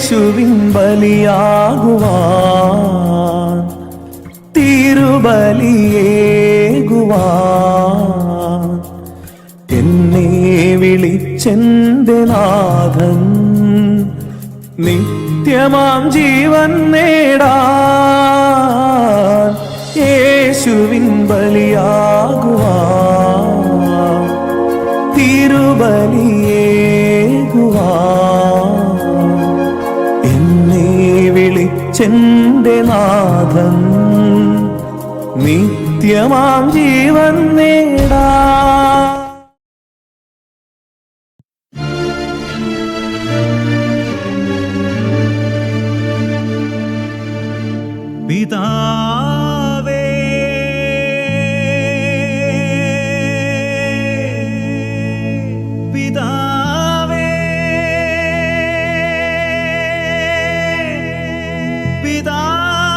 യേശുവിൻ ബലിയാകുവാൻ തിരുബലിയേകുവാൻ എന്നെ വിളിച്ചെന്റെ നാഥൻ നിത്യമാം ജീവൻ നേടാൻ യേശുവിൻ ബലിയാകുവാൻ തിരുബലിയേകുവാൻ എന്നെ വിളിച്ചെന്റെ നാഥൻ നിത്യമാം ജീവൻ നേടാൻ. പിതാവേ പിതാവേ പിതാവേ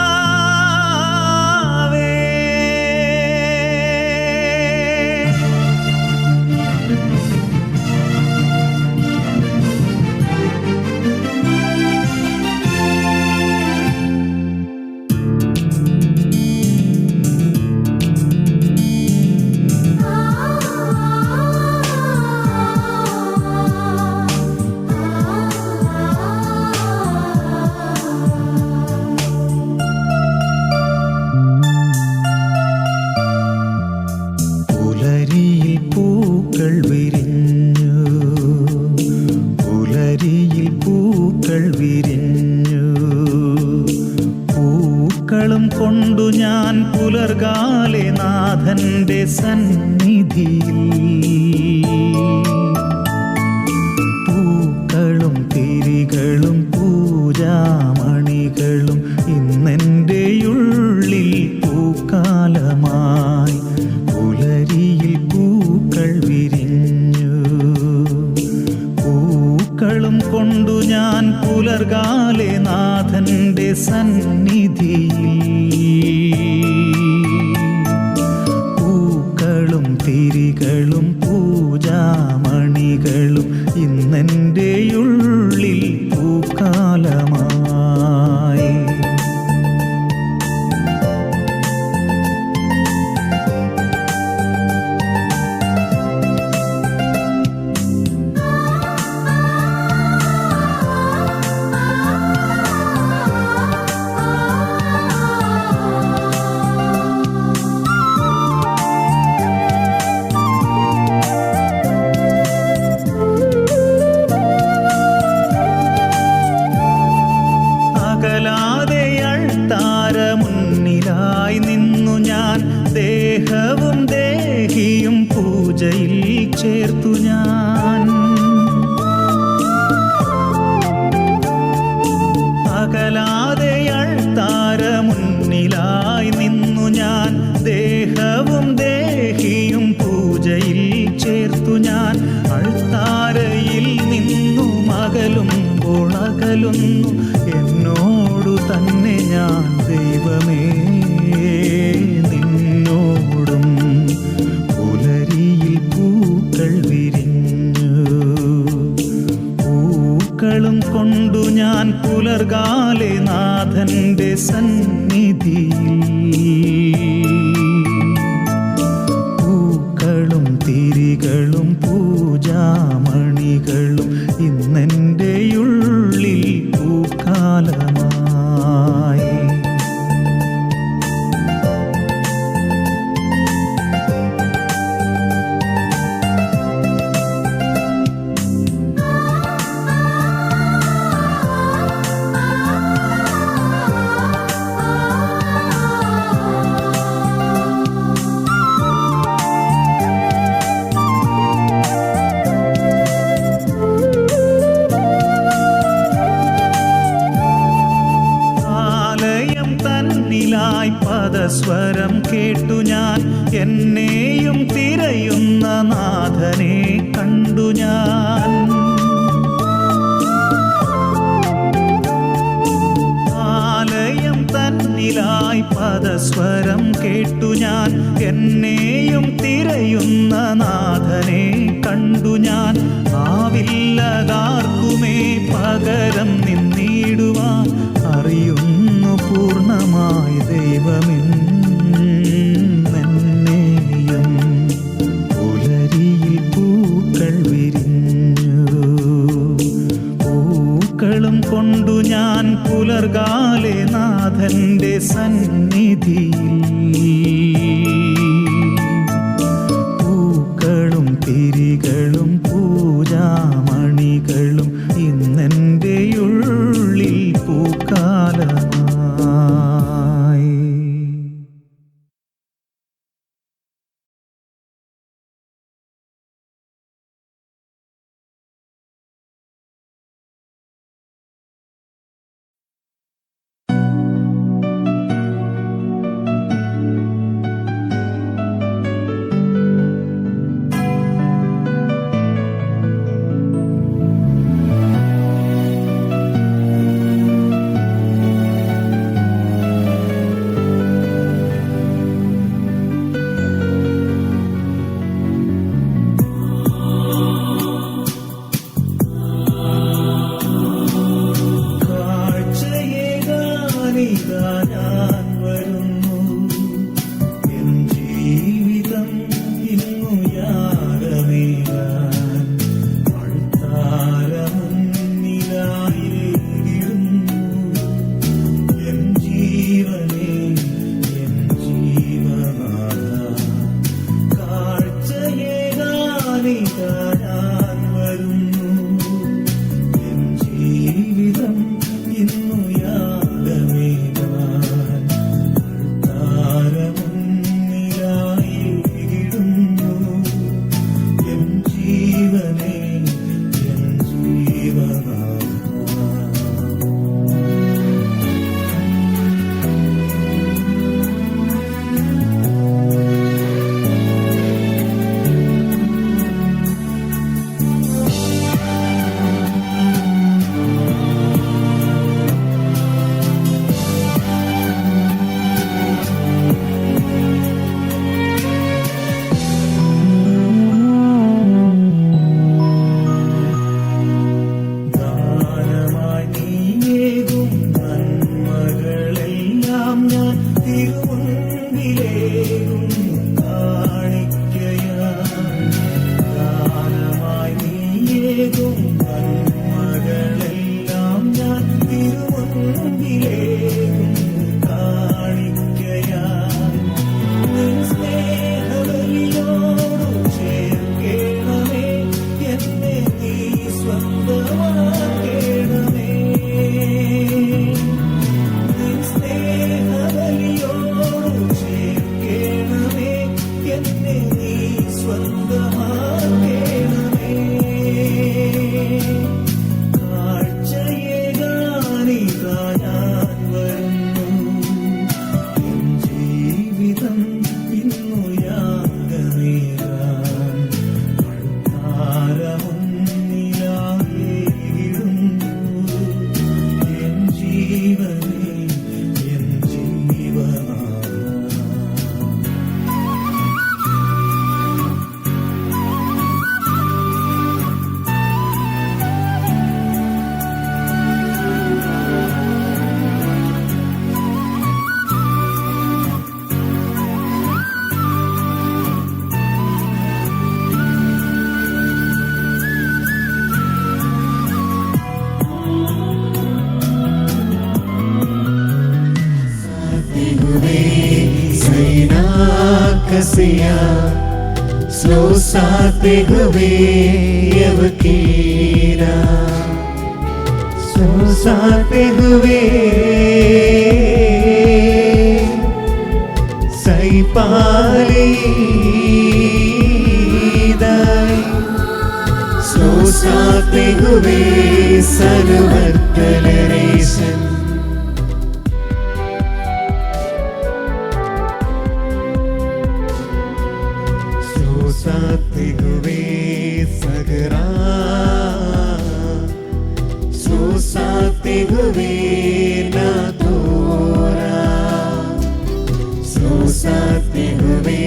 പൂക്കളും കൊണ്ടു ഞാൻ പുലർകാലെ നാഥന്റെ സന്നിധിയിൽ പൂക്കളും തിരികളും പൂജാമണികളും ഇന്നെൻ്റെ ഉള്ളിൽ പൂക്കാലമായി പുലരിയിൽ പൂക്കൾ വിരിഞ്ഞു. പൂക്കളും കൊണ്ടു ഞാൻ പുലർകാലെ നാഥന്റെ സന്നിധിയിൽ പൂക്കളും തിരികളും പൂജാമണികളും ഇന്നെൻ്റെ ഉള്ളിൽ പൂക്കാലമായി. മുന്നിലായി നിന്നു ഞാൻ ദേഹവും ദേഹിയും പൂജയിൽ ചേർത്തു ഞാൻ. അകലാതെ അൾത്താര മുന്നിലായി നിന്നു ഞാൻ ദേഹവും ദേഹിയും പൂജയിൽ ചേർത്തു ഞാൻ. അൾത്താരയിൽ നിന്നു അകലുമ്പോൾ അകലുന്നു എന്നോടു തന്നെ ഞാൻ ദൈവമേ നിന്നോടും. പുലരിയിൽ പൂക്കൾ വിരിഞ്ഞു. പൂക്കളും കൊണ്ടു ഞാൻ പുലർകാലെ നാഥന്റെ സന്നിധിയിൽ പൂക്കളും തിരികളും പൂജാമണികളും ഇന്നെൻ്റെ ഉള്ളിൽ പൂക്കാലമായി. പദസ്വരം കേട്ടു ഞാൻ എന്നെയും തിരയുന്ന നാഥനെ കണ്ടു ഞാൻ. ആലയം തന്നിലായി പദസ്വരം കേട്ടു ഞാൻ എന്നെയും തിരയുന്ന നാഥനെ കണ്ടു ഞാൻ. ആവില്ലതാർക്കുമേ പകരം നിന്നീ കൊണ്ടു ഞാൻ പുലർകാലെ നാഥന്റെ സന്നിധിയിൽ പൂക്കളും തിരികളും പൂജാമണികളും ഇന്നെൻ്റെ ഉള്ളിൽ പൂക്കാലമായി. Slosate huve yavkira, slosate huve saipali dai, slosate huve sarvat coloration. Slosate huve sagara, slosate huve na thora, slosate huve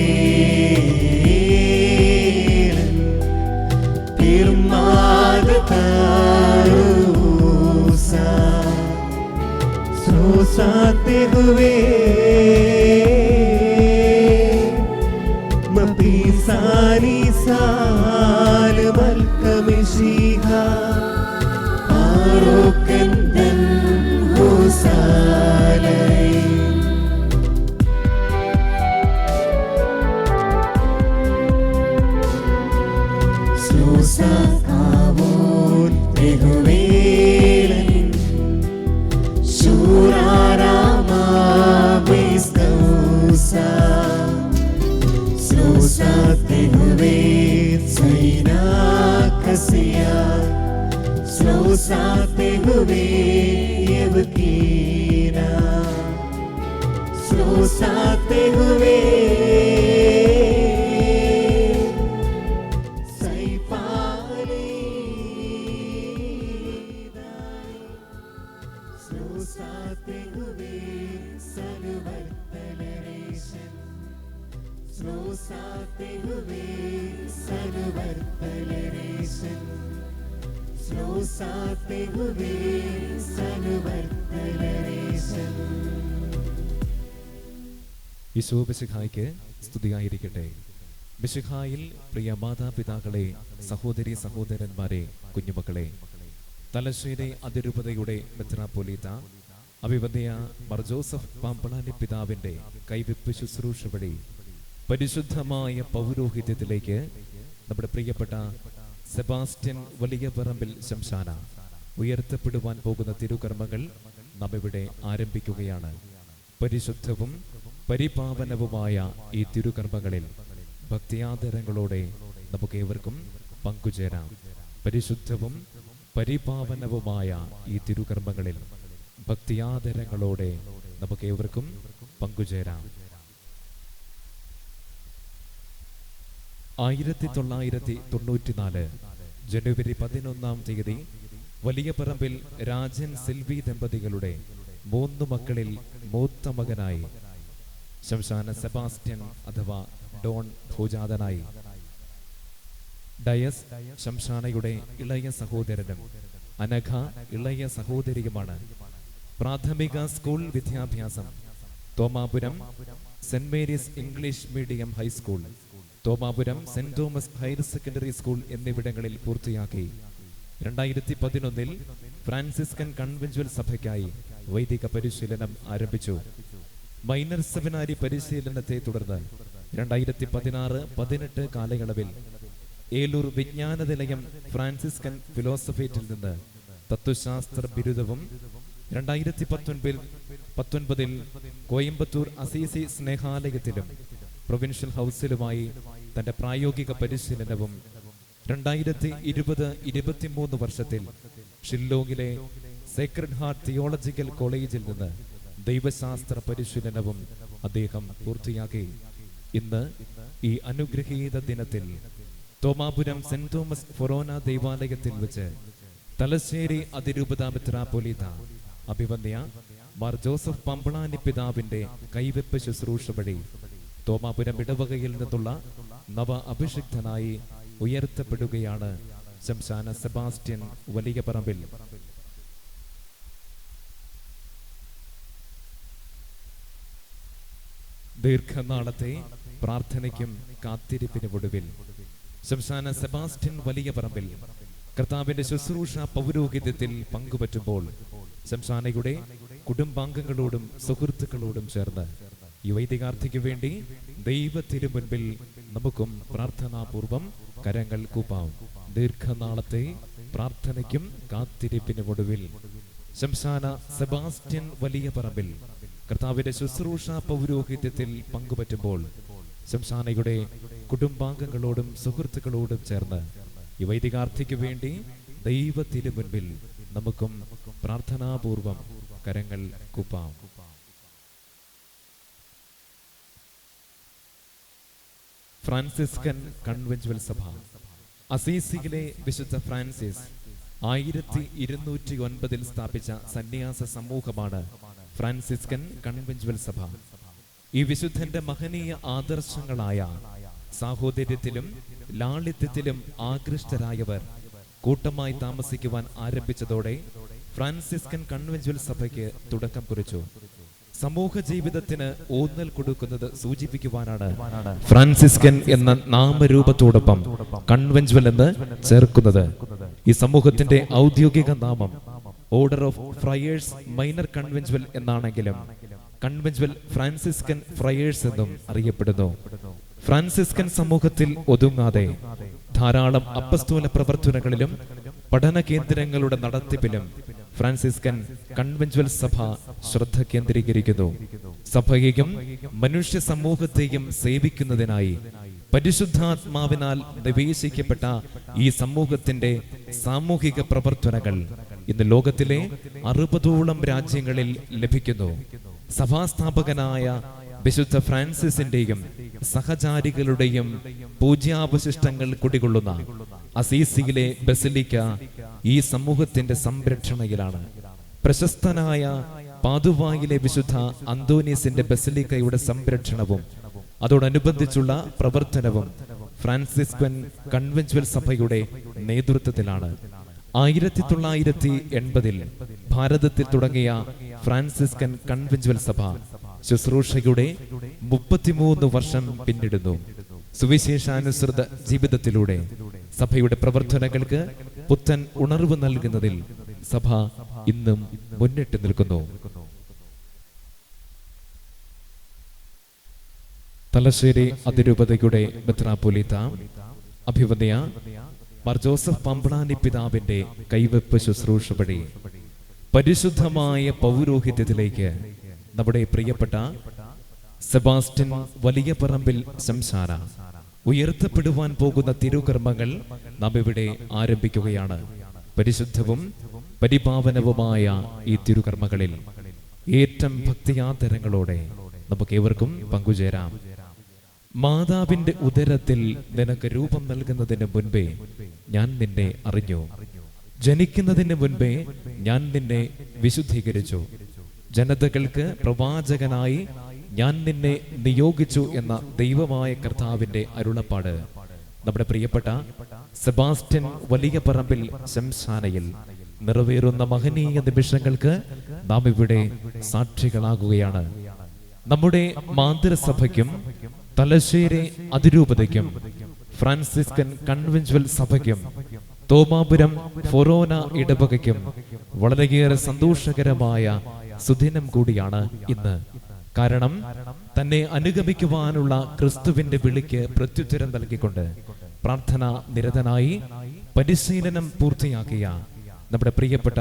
pirmad tarusa, slosate huve Sani sal malkameshiha aroken Slosa kavun tehuvelan Shurarama Biskausa Slosa tehuvet Saina Kasiya Slosa tehuvet Yevkina Slosa tehuvet യേശു മിശിഹായ്ക്ക് സ്തുതിയായിരിക്കട്ടെ. മിശിഹായിൽ പ്രിയ മാതാപിതാക്കളെ, സഹോദരി സഹോദരന്മാരെ, കുഞ്ഞുമക്കളെ, തലശ്ശേരി അതിരൂപതയുടെ മെത്രാപ്പൊലീത്ത അഭിവന്യ Mar Joseph Pamplany പിതാവിന്റെ കൈവെപ്പ് ശുശ്രൂഷ വഴി പരിശുദ്ധമായ പൗരോഹിത്യത്തിലേക്ക് നമ്മുടെ പ്രിയപ്പെട്ട സെബാസ്റ്റ്യൻ വലിയ പറമ്പിൽ ശംശാന ഉയർത്തപ്പെടുവാൻ പോകുന്ന തിരുകർമ്മങ്ങൾ നാം ഇവിടെ ആരംഭിക്കുകയാണ്. പരിശുദ്ധവും പരിപാവനവുമായ ഈ തിരുകർമ്മങ്ങളിൽ ഭക്തിയാദരങ്ങളോടെ നമുക്ക് ഏവർക്കും പങ്കുചേരാം. പരിശുദ്ധവും പരിപാവനവുമായ ഈ തിരുകർമ്മങ്ങളിൽ ഭക്തിയാദരങ്ങളോടെ നമുക്ക് ഏവർക്കും പങ്കുചേരാം. 1994 ജനുവരി 11 വലിയ പറമ്പിൽ രാജൻ സിൽവി ദമ്പതികളുടെ 3 മക്കളിൽ മൂത്ത മകനായി ശംശാന സെബാസ്റ്റ്യൻ അഥവാ ഡോൺ ഭൂജാതനായി. ഡയസ് ശംശാനയുടെ ഇളയ സഹോദരനും അനഘ ഇളയ സഹോദരിയുമാണ്. പ്രാഥമിക സ്കൂൾ വിദ്യാഭ്യാസം Thomapuram saint Mary's English medium high school, Thomapuram saint Thomas higher secondary school എന്നിവിടങ്ങളിൽ പൂർത്തിയാക്കി. 2011 ഫ്രാൻസിസ്കൻ കൺവെൻച്വൽ സഭയ്ക്കായി വൈദിക പരിശീലനം ആരംഭിച്ചു. മൈനർ സെമിനാരി പരിശീലനത്തെ തുടർന്ന് 2016-18 കാലയളവിൽ ഏലൂർ വിജ്ഞാന നിലയം ഫ്രാൻസിസ്കൻ ഫിലോസഫേറ്റിൽ നിന്ന് തത്വശാസ്ത്ര ബിരുദവും 2019 കോയമ്പത്തൂർ അസീസി സ്നേഹാലയത്തിലും പ്രൊവിൻഷ്യൽ ഹൗസിലുമായി തന്റെ പ്രായോഗിക പരിശീലനവും 2020-23 വർഷത്തിൽ ഷില്ലോങ്ങിലെ സേക്രഡ് ഹാർട്ട് തിയോളജിക്കൽ കോളേജിൽ നിന്ന് ദൈവശാസ്ത്ര പരിശീലനവും അദ്ദേഹം പൂർത്തിയാക്കി. ഇന്ന് ഈ അനുഗ്രഹീത ദിനത്തിൽ തോമാപുരം സെന്റ് തോമസ് ഫൊറോന ദൈവാലയത്തിൽ വെച്ച് തലശ്ശേരി അതിരൂപത മെത്രാപ്പൊലീത്ത അഭിവന്യ മാർ ജോസഫ് പാമ്പളാനി പിതാവിന്റെ കൈവെപ്പ് ശുശ്രൂഷ വഴി തോമാപുരം ഇടവകയിൽ നിന്നുള്ള നവ അഭിഷിക്തനായി ഉയർത്തപ്പെടുകയാണ് ശംശാന സെബാസ്റ്റ്യൻ വലിയ പറമ്പിൽ. ദീർഘനാളത്തെ പ്രാർത്ഥനയ്ക്കും കാത്തിരിപ്പിനും ഒടുവിൽ ശംശാന സെബാസ്റ്റ്യൻ വലിയ പറമ്പിൽ കർത്താവിന്റെ ശുശ്രൂഷ പൗരോഹിത്യത്തിൽ പങ്കുപറ്റുമ്പോൾ ശംശാനയുടെ കുടുംബാംഗങ്ങളോടും സുഹൃത്തുക്കളോടും ചേർന്ന് ഈ വൈദികാർത്ഥിക്ക് വേണ്ടി ദൈവത്തിനു മുൻപിൽ നമുക്കും പ്രാർത്ഥനാപൂർവം കരങ്ങൾ കൂപ്പാം. ദീർഘനാളത്തെ പ്രാർത്ഥനയ്ക്കും കാത്തിരിപ്പിനും ഒടുവിൽ ശംശാന സെബാസ്റ്റ്യൻ വലിയ പറമ്പിൽ കർത്താവിന്റെ ശുശ്രൂഷ പൗരോഹിത്യത്തിൽ പങ്കുപറ്റുമ്പോൾ ശംശാനയുടെ കുടുംബാംഗങ്ങളോടും സുഹൃത്തുക്കളോടും ചേർന്ന് ഈ വൈദികാർത്ഥിക്ക് വേണ്ടി ദൈവത്തിനു മുൻപിൽ നമുക്കും പ്രാർത്ഥനാപൂർവം കരങ്ങൾ കൂപ്പാം. ഫ്രാൻസിസ്കൻ കൺവെൻച്വൽ സഭ അസീസിയിലെ വിശുദ്ധ ഫ്രാൻസിസ് 1209 സ്ഥാപിച്ച സന്യാസ സമൂഹമാണ് ഫ്രാൻസിസ്കൻ കൺവെൻച്വൽ സഭ. ഈ വിശുദ്ധന്റെ മഹനീയ ആദർശങ്ങളായ സാഹോദര്യത്തിലും ലാളിത്യത്തിലും ആകൃഷ്ടരായവർ കൂട്ടമായി താമസിക്കുവാൻ ആരംഭിച്ചതോടെ ഫ്രാൻസിസ്കൻ കൺവെൻച്വൽ സഭയ്ക്ക് തുടക്കം കുറിച്ചു. സമൂഹ ജീവിതത്തിന് ഊന്നൽ കൊടുക്കുന്നത് സൂചിപ്പിക്കുവാനാണ് ഫ്രാൻസിസ്കൻ എന്ന നാമരൂപത്തോടൊപ്പം കൺവെൻച്വൽ എന്ന് ചേർക്കുന്നത്. ഈ സമൂഹത്തിന്റെ ഔദ്യോഗിക നാമം order of friars minor conventual എന്നാണെങ്കിലും കൺവെൻച്വൽ ഫ്രാൻസിസ്കൻ ഫ്രയേഴ്സ് എന്നും അറിയപ്പെടുന്നു. ഫ്രാൻസിസ്കൻ സമൂഹത്തിൽ ഒതുങ്ങാതെ ധാരാളം അപ്പസ്തോല പ്രവർത്തനങ്ങളിലും പഠന കേന്ദ്രങ്ങളുടെ നടത്തിപ്പിലും ഫ്രാൻസിസ്കൻ കൺവെൻച്വൽ സഭ ശ്രദ്ധ കേന്ദ്രീകരിക്കുന്നു. സഭയെയും മനുഷ്യ സമൂഹത്തെയും സേവിക്കുന്നതിനായി പരിശുദ്ധാത്മാവിനാൽ നിവേശിക്കപ്പെട്ട ഈ സമൂഹത്തിന്റെ സാമൂഹിക പ്രവർത്തനങ്ങൾ ഇന്ന് ലോകത്തിലെ 60ഓളം രാജ്യങ്ങളിൽ ലഭിക്കുന്നു. സഭാസ്ഥാപകനായ വിശുദ്ധ ഫ്രാൻസിസിന്റെയും സഹചാരികളുടെയും പൂജ്യാവശിഷ്ടങ്ങൾ കുടികൊള്ളുന്ന അസീസിയിലെ ബസിലിക്ക ഈ സമൂഹത്തിന്റെ സംരക്ഷണയിലാണ്. പ്രശസ്തനായ പാതുവായിലെ വിശുദ്ധ അന്തോനീസിന്റെ ബസിലിക്കയുടെ സംരക്ഷണവും അതോടനുബന്ധിച്ചുള്ള പ്രവർത്തനവും ഫ്രാൻസിസ്കൻ കൺവെൻച്വൽ സഭയുടെ നേതൃത്വത്തിലാണ്. 1980 ഭാരതത്തിൽ തുടങ്ങിയ ഫ്രാൻസിസ്കൻ കൺവെൻച്വൽ സഭ ശുശ്രൂഷയുടെ 33 വർഷം പിന്നിടുന്നു. സുവിശേഷാനുസൃത ജീവിതത്തിലൂടെ സഭയുടെ പ്രവർത്തനങ്ങൾക്ക് പുത്തൻ ഉണർവ് നൽകുന്നതിൽ സഭ ഇന്നും മുന്നിട്ട് നിൽക്കുന്നു. തലശ്ശേരി അതിരൂപതയുടെ മെത്രാപ്പൊലീത്ത അഭിവന്യ മാർ ജോസഫ് പമ്പളാനി പിതാവിന്റെ കൈവെപ്പ് ശുശ്രൂഷ വഴി പരിശുദ്ധമായ പൗരോഹിത്യത്തിലേക്ക് നമ്മുടെ പ്രിയപ്പെട്ട സെബാസ്റ്റ്യൻ വലിയ പറമ്പിൽ ശംശാന ഉയർത്തപ്പെടുവാൻ പോകുന്ന തിരുകർമ്മങ്ങൾ നാം ഇവിടെ ആരംഭിക്കുകയാണ്. പരിശുദ്ധവും പരിപാവനവുമായ ഈ തിരുകർമ്മങ്ങളിൽ ഏറ്റവും ഭക്തിയാദരങ്ങളോടെ നമുക്ക് ഏവർക്കും പങ്കുചേരാം. മാതാവിന്റെ ഉദരത്തിൽ നിനക്ക് രൂപം നൽകുന്നതിന് മുൻപേ ഞാൻ നിന്നെ അറിഞ്ഞു. ജനിക്കുന്നതിന് മുൻപേ ഞാൻ നിന്നെ വിശുദ്ധീകരിച്ചു. ജനതകൾക്ക് പ്രവാചകനായി ഞാൻ നിന്നെ നിയോഗിച്ചു എന്ന ദൈവമായ കർത്താവിന്റെ അരുളപ്പാട് നമ്മുടെ പ്രിയപ്പെട്ട സെബാസ്റ്റ്യൻ വലിയ പറമ്പിൽ ശംശാനയിൽ നിറവേറുന്ന മഹനീയ നിമിഷങ്ങൾക്ക് നാം ഇവിടെ സാക്ഷികളാകുകയാണ്. നമ്മുടെ മാതൃസഭയ്ക്കും തലശ്ശേരി അതിരൂപതയ്ക്കും ഫ്രാൻസിസ്കൻ കൺവെൻച്വൽ സഭയ്ക്കും തോമാപുരം ഫൊറോന ഇടവകയ്ക്കും വളരെയേറെ സന്തോഷകരമായ സുദിനം കൂടിയാണ് ഇന്ന്. കാരണം തന്നെ അനുഗമിക്കുവാനുള്ള ക്രിസ്തുവിന്റെ വിളിക്ക് പ്രത്യുത്തരം നൽകിക്കൊണ്ട് പ്രാർത്ഥന നിരതനായി പരിശീലനം പൂർത്തിയാക്കിയ നമ്മുടെ പ്രിയപ്പെട്ട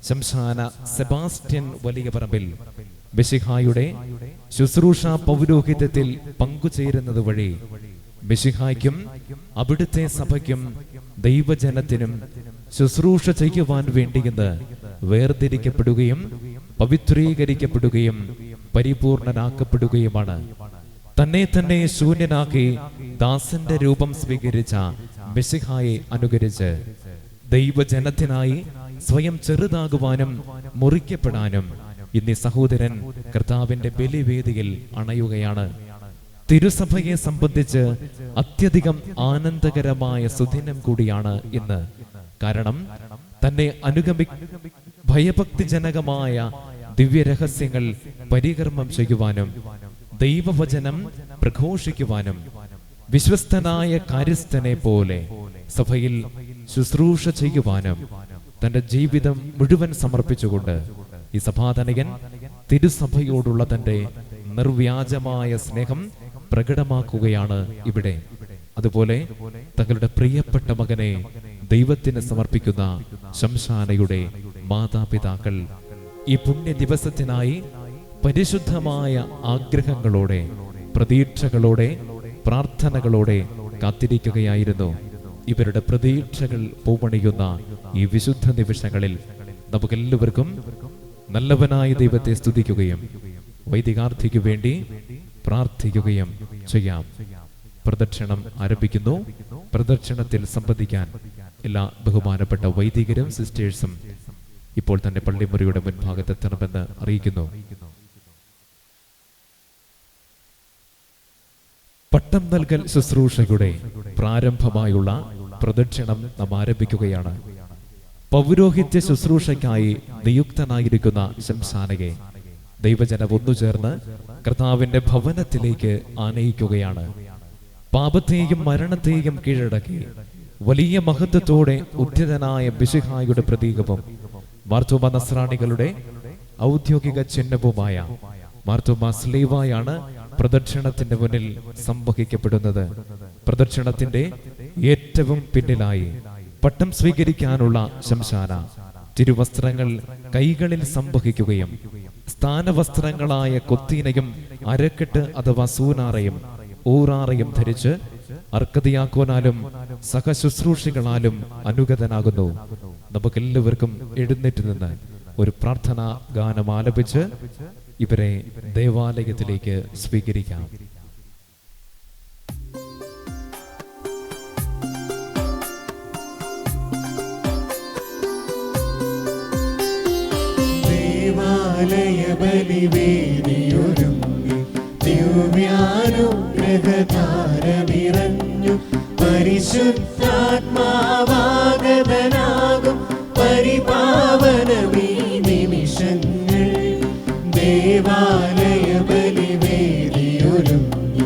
ശംശാന സെബാസ്റ്റ്യൻ വലിയ പറമ്പിൽ മിശിഹായുടെ ശുശ്രൂഷ പൗരോഹിത്യത്തിൽ പങ്കുചേരുന്നത് വഴി മിശിഹായ്ക്കും അവിടുത്തെ സഭയ്ക്കും ദൈവജനത്തിനും ശുശ്രൂഷ ചെയ്യുവാൻ വേണ്ടിയെന്ന് വേർതിരിക്കപ്പെടുകയും പവിത്രീകരിക്കപ്പെടുകയും പരിപൂർണനാക്കപ്പെടുകയുമാണ്. തന്നെ തന്നെ ശൂന്യനാക്കി ദാസന്റെ രൂപം സ്വീകരിച്ച മിശിഹായെ അനുകരിച്ച് ദൈവജനത്തിനായി സ്വയം ചെറുതാകുവാനും മുറിക്കപ്പെടാനും ഇന്ന് സഹോദരൻ കർത്താവിന്റെ ബലിവേദിയിൽ അണയുകയാണ്. തിരുസഭയെ സംബന്ധിച്ച് അത്യധികം ആനന്ദകരമായ സുദിനം കൂടിയാണ് ഇന്ന്. കാരണം തന്നെ ഭയഭക്തിജനകമായ ദിവ്യരഹസ്യങ്ങൾ പരികർമ്മം ചെയ്യുവാനും ദൈവവചനം പ്രഘോഷിക്കുവാനും വിശ്വസ്തനായ കാര്യസ്ഥനെ പോലെ സഭയിൽ ശുശ്രൂഷ ചെയ്യുവാനും തന്റെ ജീവിതം മുഴുവൻ സമർപ്പിച്ചുകൊണ്ട് ഈ സഭാതനകൻ തിരുസഭയോടുള്ള തന്റെ നിർവ്യാജമായ സ്നേഹം പ്രകടമാക്കുകയാണ് ഇവിടെ. അതുപോലെ തങ്ങളുടെ പ്രിയപ്പെട്ട മകനെ ദൈവത്തിന് സമർപ്പിക്കുന്ന ശംശാനയുടെ മാതാപിതാക്കൾ ഈ പുണ്യ ദിവസത്തിനായി പരിശുദ്ധമായ ആഗ്രഹങ്ങളോടെ, പ്രതീക്ഷകളോടെ, പ്രാർത്ഥനകളോടെ കാത്തിരിക്കുകയായിരുന്നു. ഇവരുടെ പ്രതീക്ഷകൾ പൂവണിയുന്ന ഈ വിശുദ്ധ നിമിഷങ്ങളിൽ നമുക്കെല്ലാവർക്കും നല്ലവനായ ദൈവത്തെ സ്തുതിക്കുകയും വൈദികാർത്ഥിക്കു വേണ്ടി പ്രാർത്ഥിക്കുകയും ചെയ്യാം. പ്രദക്ഷിണം ആരംഭിക്കുന്നു. പ്രദക്ഷിണത്തിൽ സംബന്ധിക്കാൻ എല്ലാ ബഹുമാനപ്പെട്ട വൈദികരും സിസ്റ്റേഴ്സും ഇപ്പോൾ തന്നെ പള്ളിമുറിയുടെ മുൻഭാഗത്തെത്തണമെന്ന് അറിയിക്കുന്നു. പട്ടം നൽകൽ ശുശ്രൂഷയുടെ പ്രാരംഭമായുള്ള പ്രദക്ഷിണം നാം ആരംഭിക്കുകയാണ്. പൗരോഹിത്യ ശുശ്രൂഷയ്ക്കായി നിയുക്തനായിരിക്കുന്ന ശംശാനയെ ദൈവജനം ഒന്നുചേർന്ന് കർത്താവിന്റെ ഭവനത്തിലേക്ക് ആനയിക്കുകയാണ്. പാപത്തെയും മരണത്തെയും കീഴടക്കി വലിയ മഹത്വത്തോടെ ഉദ്ധിതനായ മിശിഹായുടെ പ്രതീകവും മാർത്തോമ നസ്രാണികളുടെ ഔദ്യോഗിക ചിഹ്നവുമായ മാർത്തോമ സ്ലീവായാണ് പ്രദക്ഷിണത്തിന്റെ മുന്നിൽ സംവഹിക്കപ്പെടുന്നത്. പ്രദക്ഷിണത്തിന്റെ ഏറ്റവും പിന്നിലായി പട്ടം സ്വീകരിക്കാനുള്ള ശംശാന തിരുവസ്ത്രങ്ങൾ കൈകളിൽ സംവഹിക്കുകയും സ്ഥാനവസ്ത്രങ്ങളായ കൊത്തീനയും അരക്കെട്ട് അഥവാ സൂനാറയും ഊറാറയും ധരിച്ച് അർക്കതിയാക്കോനാലും സഹശുശ്രൂഷികളാലും അനുഗതനാകുന്നു. നമുക്കെല്ലാവർക്കും എഴുന്നേറ്റ് നിന്ന് ഒരു പ്രാർത്ഥനാ ഗാനം ആലപിച്ച് ഇവരെ ദേവാലയത്തിലേക്ക് സ്വീകരിക്കാം. ദേവാലയ ബലിവേദിയൊരുങ്ങി ദിവ്യാനുഗ്രഹധാരമിറഞ്ഞു പരിശുദ്ധാത്മാവാഗതനാകും പരിപാവനമീ നിമിഷങ്ങൾ. ദേവാലയ ബലിവേദിയൊരുങ്ങി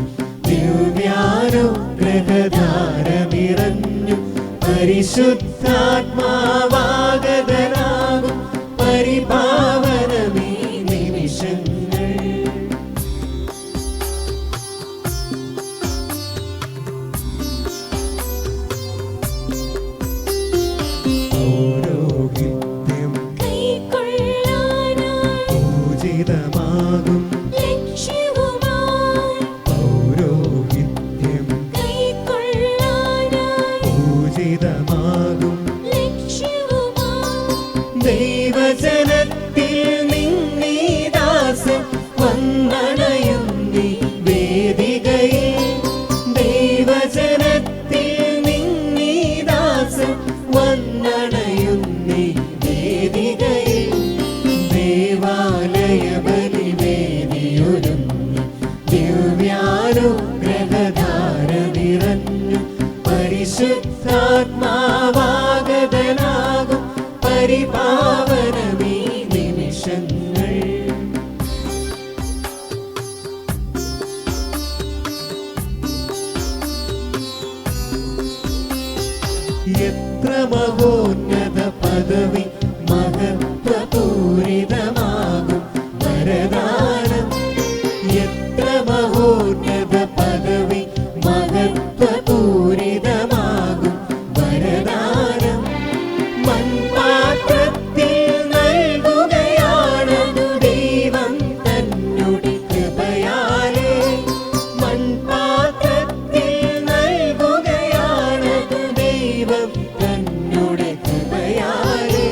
ദിവ്യാനുഗ്രഹധാരമിറഞ്ഞു പരിശുദ്ധാത്മാവാഗതനാകും പരിപാവനമീ നിമിഷങ്ങൾ. പൗരോഹിത്യം പൂജിതമാകും പൗരോഹിത്യം പൂജിതമാകും ദൈവജനത്തിൽ നിന്നീദാസൻ വന്നണയുന്നി വേദികയിൽ. ദൈവജനത്തിൽ നിന്നീദാസൻ വന്നണയുന്നി വേദികയിൽ. ദേവാലയ ബലിവേദിയൊരുങ്ങി ദിവ്യാനുഗ്രഹധാരമിറഞ്ഞു പരിശുദ്ധാത്മാവാഗതനാകും പരിപാവനമീ നിമിഷങ്ങൾ. എത്ര മഹോന്നത പദവി മഹത്വപൂരിതമാകും വരദാനം. എത്ര മഹോന്നത പദവി മഹത്വപൂരിതമാകും വരദാനം. മൺപാത്രത്തിൽ നൽകുകയാണതു ദൈവം തന്നുടെ കൃപയാലേ. മൺപാത്രത്തിൽ നൽകുകയാണതു ദൈവം തന്നുടെ കൃപയാലേ.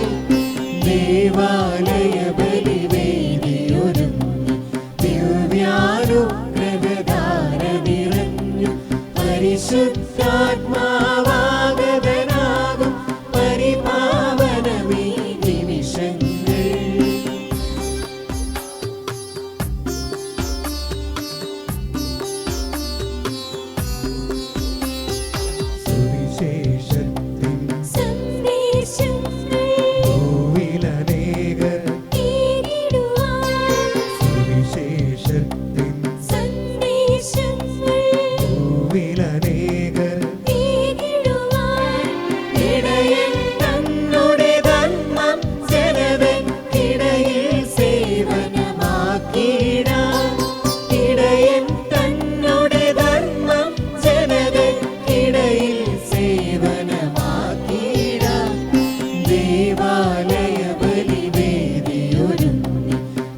ദേവാലയ ബലിവേദിയൊരുങ്ങി ദിവ്യാനുഗ്രഹധാരമിറഞ്ഞു പരിശുദ്ധാത്മാവാഗതനാകും പരിപാവനമീ നിമിഷങ്ങൾ. സുവിശേഷത്തിൻ ഭൂവിലനേകർ സുവിശേഷത്തിൻ ഭൂവിലനേകർ ഇടയൻ തന്നുടെ ധർമ്മം ജനതയ്ക്കിടയിൽ സേവനമാക്കിയിടാം. ഇടയൻ തന്നുടെ ധർമ്മം ജനതയ്ക്കിടയിൽ സേവനമാക്കിയിടാം. ദേവാലയ ബലിവേദിയൊരുങ്ങി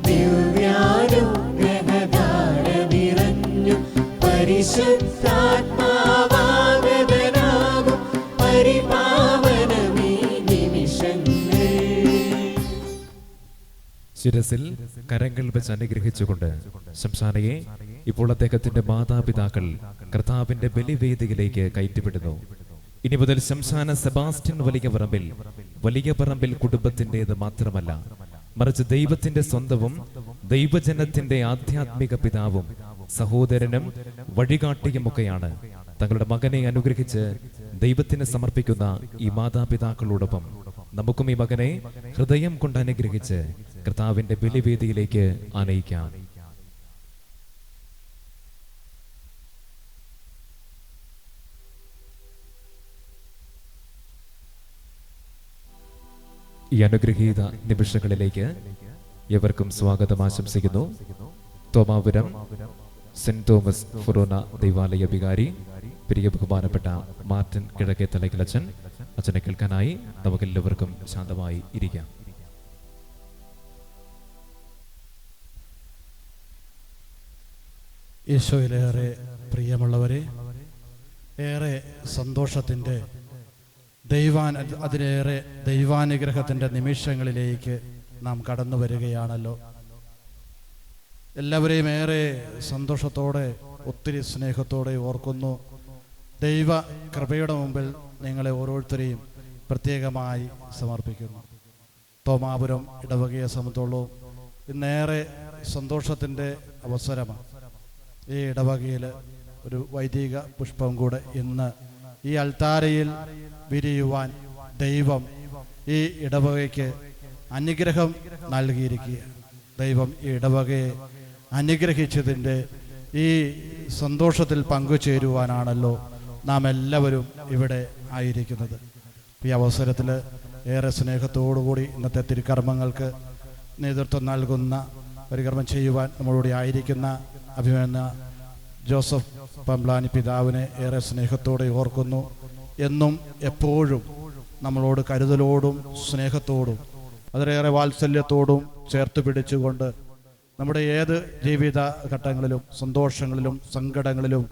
ദിവ്യാനുഗ്രഹധാരമിറഞ്ഞു പരിശുദ്ധാത്മാവാഗതനാകും പരിപാവനമീ നിമിഷങ്ങൾ. ശിരസിൽ കരങ്ങൾ വെച്ച് അനുഗ്രഹിച്ചുകൊണ്ട് ശംശാനയെ ഇപ്പോൾ അദ്ദേഹത്തിന്റെ മാതാപിതാക്കൾ കർത്താവിന്റെ ബലിവേദിയിലേക്ക് കയറ്റിവിടുന്നു. ഇനി മുതൽ ശംശാന സെബാസ്റ്റ്യൻ വലിയ പറമ്പിൽ കുടുംബത്തിൻ്റെത് മാത്രമല്ല, മറിച്ച് ദൈവത്തിന്റെ സ്വന്തവും ദൈവജനത്തിന്റെ ആധ്യാത്മിക പിതാവും സഹോദരനും വഴികാട്ടിയുമൊക്കെയാണ്. തങ്ങളുടെ മകനെ അനുഗ്രഹിച്ച് ദൈവത്തിന് സമർപ്പിക്കുന്ന ഈ മാതാപിതാക്കളോടൊപ്പം നമുക്കും ഈ മകനെ ഹൃദയം കൊണ്ട് അനുഗ്രഹിച്ച് കർത്താവിന്റെ ബലിവേദിയിലേക്ക് ആനയിക്കാം. ഈ അനുഗ്രഹീത നിമിഷങ്ങളിലേക്ക് എവർക്കും സ്വാഗതം ആശംസിക്കുന്നു. തോമാപുരം സെന്റ് തോമസ് ഫൊറോന ദൈവാലയ വികാരി പ്രിയ ബഹുമാനപ്പെട്ട മാർട്ടിൻ കിഴക്കേ തലയ്ക്കൽ അച്ഛനെ കേൾക്കാനായി നമുക്കെല്ലാവർക്കും ശാന്തമായി ഇരിക്കാം. ഈശോയിലേറെ പ്രിയമുള്ളവരെ, ഏറെ സന്തോഷത്തിൻ്റെ അതിലേറെ ദൈവാനുഗ്രഹത്തിൻ്റെ നിമിഷങ്ങളിലേക്ക് നാം കടന്നു വരികയാണല്ലോ. എല്ലാവരെയും ഏറെ സന്തോഷത്തോടെ ഒത്തിരി സ്നേഹത്തോടെ ഓർക്കുന്നു. ദൈവ കൃപയുടെ മുമ്പിൽ നിങ്ങളെ ഓരോരുത്തരെയും പ്രത്യേകമായി സമർപ്പിക്കുന്നു. തോമാപുരം ഇടവകയെ സംബന്ധിച്ചോളം ഇന്നേറെ സന്തോഷത്തിൻ്റെ അവസരമാണ്. ഈ ഇടവകയിൽ ഒരു വൈദിക പുഷ്പം കൂടെ ഇന്ന് ഈ അൾത്താരയിൽ വിരിയുവാൻ ദൈവം ഈ ഇടവകയ്ക്ക് അനുഗ്രഹം നൽകിയിരിക്കുക. ദൈവം ഈ ഇടവകയെ അനുഗ്രഹിച്ചതിൻ്റെ ഈ സന്തോഷത്തിൽ പങ്കുചേരുവാനാണല്ലോ നാം എല്ലാവരും ഇവിടെ ആയിരിക്കുന്നത്. ഈ അവസരത്തിൽ ഏറെ സ്നേഹത്തോടുകൂടി ഇന്നത്തെ തിരുക്കർമ്മങ്ങൾക്ക് നേതൃത്വം നൽകുന്ന പരികർമ്മം ചെയ്യുവാൻ നമ്മളോട് ആയിരിക്കുന്ന അഭിമന്യ ജോസഫ് പമ്പ്ലാനി പിതാവിനെ ഏറെ സ്നേഹത്തോടെ ഓർക്കുന്നു. എന്നും എപ്പോഴും നമ്മളോട് കരുതലോടും സ്നേഹത്തോടും അതിലേറെ വാത്സല്യത്തോടും ചേർത്ത് പിടിച്ചുകൊണ്ട് നമ്മുടെ ഏത് ജീവിത ഘട്ടങ്ങളിലും സന്തോഷങ്ങളിലും സങ്കടങ്ങളിലും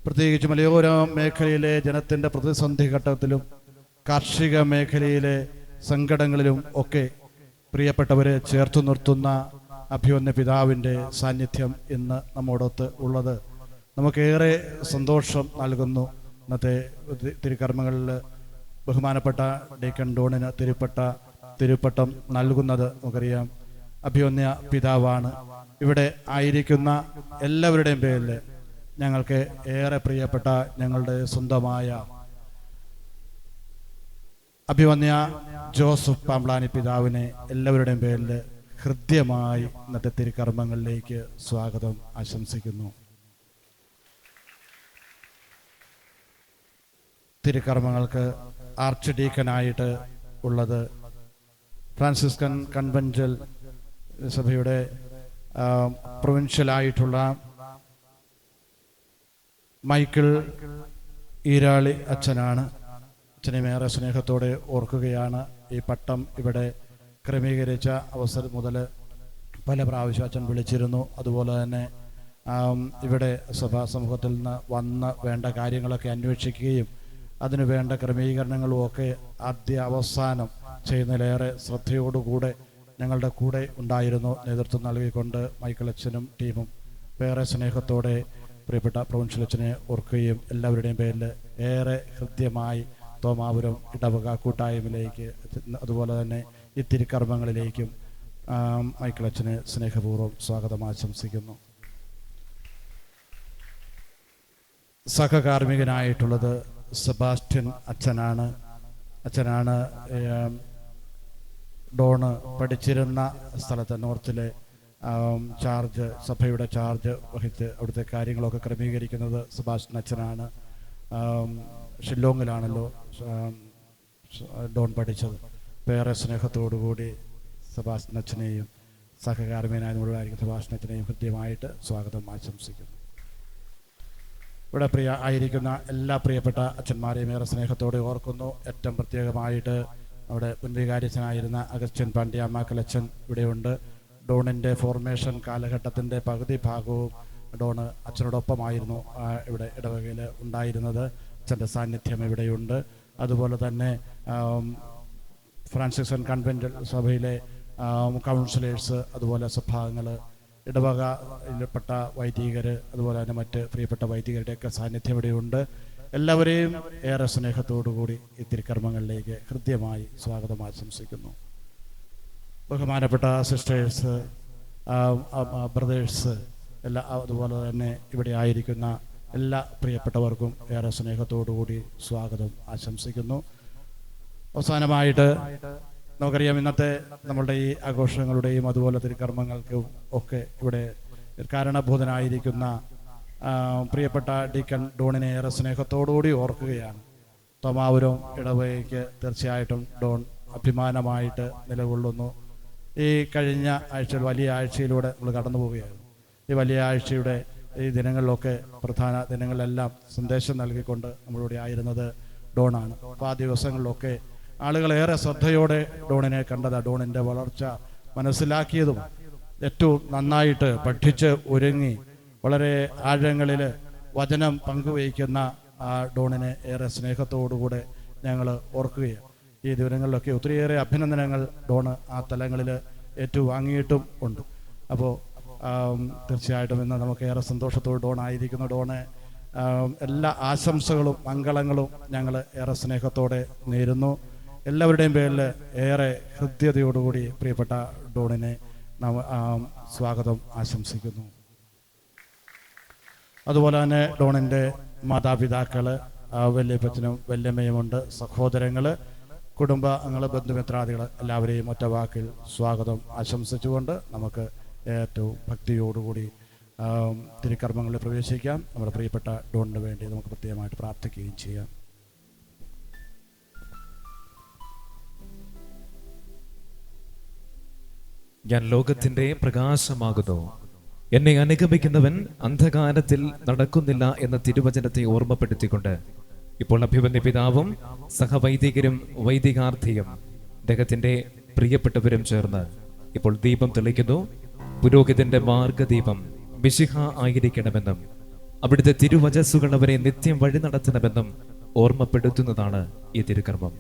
പ്രത്യേകിച്ച് മലയോര മേഖലയിലെ ജനത്തിൻ്റെ പ്രതിസന്ധി ഘട്ടത്തിലും കാർഷിക മേഖലയിലെ സങ്കടങ്ങളിലും ഒക്കെ പ്രിയപ്പെട്ടവരെ ചേർത്തു നിർത്തുന്ന അഭിമന്യ പിതാവിൻ്റെ സാന്നിധ്യം ഇന്ന് നമ്മോടൊത്ത് ഉള്ളത് നമുക്കേറെ സന്തോഷം നൽകുന്നു. ഇന്നത്തെ തിരുക്കർമ്മങ്ങളിൽ ബഹുമാനപ്പെട്ട ഡീക്കൺ ഡോണിന് തിരുപ്പട്ടം നൽകുന്നത് നമുക്കറിയാം അഭിമന്യ പിതാവാണ്. ഇവിടെ ആയിരിക്കുന്ന എല്ലാവരുടെയും പേരിൽ ഞങ്ങൾക്ക് ഏറെ പ്രിയപ്പെട്ട ഞങ്ങളുടെ സ്വന്തമായ അഭിമന്യ ജോസഫ് പാമ്പ്ലാനി പിതാവിനെ എല്ലാവരുടെയും പേരിൽ ഹൃദ്യമായി ഇന്നത്തെ തിരുക്കർമ്മങ്ങളിലേക്ക് സ്വാഗതം ആശംസിക്കുന്നു. തിരുക്കർമ്മങ്ങൾക്ക് ആർച്ച് ഡീക്കനായിട്ട് ഉള്ളത് ഫ്രാൻസിസ്കൻ കൺവെൻഷൽ സഭയുടെ പ്രൊവിൻഷ്യലായിട്ടുള്ള മൈക്കിൾ ഈരാളി അച്ഛനാണ്. അച്ഛനെയും സ്നേഹത്തോടെ ഓർക്കുകയാണ്. ഈ പട്ടം ഇവിടെ ക്രമീകരിച്ച അവസരം മുതൽ പല പ്രാവശ്യം അച്ഛൻ വിളിച്ചിരുന്നു. അതുപോലെ തന്നെ ഇവിടെ സഭാ സമൂഹത്തിൽ നിന്ന് വന്ന് വേണ്ട കാര്യങ്ങളൊക്കെ അന്വേഷിക്കുകയും അതിനു വേണ്ട ക്രമീകരണങ്ങളും ഒക്കെ ആദ്യ അവസാനം ചെയ്യുന്നതിലേറെ ശ്രദ്ധയോടുകൂടെ ഞങ്ങളുടെ കൂടെ ഉണ്ടായിരുന്നു. നേതൃത്വം നൽകിക്കൊണ്ട് മൈക്കിൾ അച്ഛനും ടീമും വേറെ സ്നേഹത്തോടെ പ്രിയപ്പെട്ട പ്രൊവിൻഷ്യൽ അച്ഛനെ ഓർക്കുകയും എല്ലാവരുടെയും പേരിൽ ഏറെ ഹൃദ്യമായി തോമാപുരം ഇടവക കൂട്ടായ്മയിലേക്ക് അതുപോലെ തന്നെ ഈ തിരുക്കർമ്മങ്ങളിലേക്കും മൈക്കിൾ അച്ഛനെ സ്നേഹപൂർവ്വം സ്വാഗതം ആശംസിക്കുന്നു. സഹകാർമ്മികനായിട്ടുള്ളത് സെബാസ്റ്റ്യൻ അച്ഛനാണ്. ഡോണ് പഠിച്ചിരുന്ന സ്ഥലത്ത് നോർത്തിലെ സഭയുടെ ചാർജ് വഹിച്ച് അവിടുത്തെ കാര്യങ്ങളൊക്കെ ക്രമീകരിക്കുന്നത് സെബാസ്റ്റ്യൻ അച്ഛനാണ്. ഷില്ലോങ്ങിലാണല്ലോ ഡോൺ പഠിച്ചത്. വേറെ സ്നേഹത്തോടുകൂടി സെബാസ്റ്റ്യൻ അച്ഛനെയും സഹകാർമ്മികനായ മുഴുവനായിരിക്കും സെബാസ്റ്റ്യൻ അച്ഛനെയും ഹൃദ്യമായിട്ട് സ്വാഗതം ആശംസിക്കുന്നു. ഇവിടെ ആയിരിക്കുന്ന എല്ലാ പ്രിയപ്പെട്ട അച്ഛന്മാരെയും ഏറെ സ്നേഹത്തോടെ ഓർക്കുന്നു. ഏറ്റവും പ്രത്യേകമായിട്ട് അവിടെ മുൻവികാരിച്ചനായിരുന്ന അഗസ്ത്യൻ പാണ്ഡ്യാമാക്കൽ അച്ഛൻ ഇവിടെയുണ്ട്. ഡോണിൻ്റെ ഫോർമേഷൻ കാലഘട്ടത്തിൻ്റെ പകുതി ഭാഗവും ഡോണ് അച്ഛനോടൊപ്പമായിരുന്നു ഇവിടെ ഇടവകയിൽ ഉണ്ടായിരുന്നത്. അച്ഛൻ്റെ സാന്നിധ്യം ഇവിടെയുണ്ട്. അതുപോലെ തന്നെ ഫ്രാൻസിസ്കൻ കൺവെൻറ്റ് സഭയിലെ കൗൺസിലേഴ്സ്, അതുപോലെ സഭാംഗങ്ങൾ, ഇടവകയിൽപ്പെട്ട വൈദികർ, അതുപോലെ തന്നെ മറ്റ് പ്രിയപ്പെട്ട വൈദികരുടെയൊക്കെ സാന്നിധ്യം ഇവിടെയുണ്ട്. എല്ലാവരെയും ഏറെ സ്നേഹത്തോടുകൂടി ഈ തിരുക്കർമ്മങ്ങളിലേക്ക് ഹൃദ്യമായി സ്വാഗതം ആശംസിക്കുന്നു. ബഹുമാനപ്പെട്ട സിസ്റ്റേഴ്സ്, ബ്രദേഴ്സ്, അതുപോലെ തന്നെ ഇവിടെ ആയിരിക്കുന്ന എല്ലാ പ്രിയപ്പെട്ടവർക്കും ഏറെ സ്നേഹത്തോടുകൂടി സ്വാഗതം ആശംസിക്കുന്നു. അവസാനമായിട്ട് നമുക്കറിയാം ഇന്നത്തെ നമ്മളുടെ ഈ ആഘോഷങ്ങളുടെയും അതുപോലെ തിരുക്കർമ്മങ്ങൾക്കും ഒക്കെ ഇവിടെ കാരണഭൂതനായിരിക്കുന്ന പ്രിയപ്പെട്ട ഡീക്കൺ ഡോണിനെ ഏറെ സ്നേഹത്തോടുകൂടി ഓർക്കുകയാണ്. തോമാപുരം ഇടവകയ്ക്ക് തീർച്ചയായിട്ടും ഡോൺ അഭിമാനമായിട്ട് നിലകൊള്ളുന്നു. ഈ കഴിഞ്ഞ ആഴ്ചയിൽ വലിയ ആഴ്ചയിലൂടെ നമ്മൾ കടന്നു പോവുകയായിരുന്നു. ഈ വലിയ ആഴ്ചയുടെ ഈ ദിനങ്ങളിലൊക്കെ പ്രധാന ദിനങ്ങളിലെല്ലാം സന്ദേശം നൽകിക്കൊണ്ട് നമ്മളിവിടെ ആയിരുന്നത് ഡോണാണ്. അപ്പോൾ ആ ദിവസങ്ങളിലൊക്കെ ആളുകളേറെ ശ്രദ്ധയോടെ ഡോണിനെ കണ്ടത്, ഡോണിൻ്റെ വളർച്ച മനസ്സിലാക്കിയതും ഏറ്റവും നന്നായിട്ട് പഠിച്ച് ഒരുങ്ങി വളരെ ആഴങ്ങളിൽ വചനം പങ്കുവയ്ക്കുന്ന ആ ഡോണിനെ ഏറെ സ്നേഹത്തോടുകൂടെ ഞങ്ങൾ ഓർക്കുകയാണ്. ഈ ദിവസങ്ങളിലൊക്കെ ഒത്തിരിയേറെ അഭിനന്ദനങ്ങൾ ഡോണ് ആ തലങ്ങളിൽ ഏറ്റുവാങ്ങിയിട്ടും ഉണ്ട്. അപ്പോൾ തീർച്ചയായിട്ടും ഇന്ന് നമുക്ക് ഏറെ സന്തോഷത്തോട് ഡോണായിരിക്കുന്ന ഡോണ് എല്ലാ ആശംസകളും മംഗളങ്ങളും ഞങ്ങൾ ഏറെ സ്നേഹത്തോടെ നേരുന്നു. എല്ലാവരുടെയും പേരിൽ ഏറെ ഹൃദ്യതയോടുകൂടി പ്രിയപ്പെട്ട ഡോണിനെ സ്വാഗതം ആശംസിക്കുന്നു. അതുപോലെ തന്നെ ഡോണിൻ്റെ മാതാപിതാക്കൾ, വല്യപ്പച്ചനും വല്യമ്മയുമുണ്ട്, സഹോദരങ്ങൾ, കുടുംബ അംഗങ്ങൾ, ബന്ധുമിത്രാദികൾ എല്ലാവരെയും ഒറ്റ വാക്കിൽ സ്വാഗതം ആശംസിച്ചുകൊണ്ട് നമുക്ക് ഏറ്റവും ഭക്തിയോടുകൂടി തിരുക്കർമ്മങ്ങളിൽ പ്രവേശിക്കാം. നമ്മുടെ പ്രിയപ്പെട്ട ഡോണിന് വേണ്ടി നമുക്ക് പ്രത്യേകമായിട്ട് പ്രാർത്ഥിക്കുകയും ചെയ്യാം. ഞാൻ ലോകത്തിന്റെ പ്രകാശമാകുന്നു, എന്നെ അനുഗമിക്കുന്നവൻ അന്ധകാരത്തിൽ നടക്കുന്നില്ല എന്ന തിരുവചനത്തെ ഓർമ്മപ്പെടുത്തിക്കൊണ്ട് ഇപ്പോൾ അഭിമന്യ പിതാവും സഹവൈദികരും വൈദികാർത്ഥിയും അദ്ദേഹത്തിന്റെ പ്രിയപ്പെട്ടവരും ചേർന്ന് ഇപ്പോൾ ദീപം തെളിക്കുന്നു. പുരോഹിതന്റെ മാർഗദീപം മിശിഹ ആയിരിക്കണമെന്നും അവിടുത്തെ തിരുവചസ്സുകൾ അവരെ നിത്യം വഴി നടത്തണമെന്നും ഓർമ്മപ്പെടുത്തുന്നതാണ് ഈ തിരുക്കർമ്മം.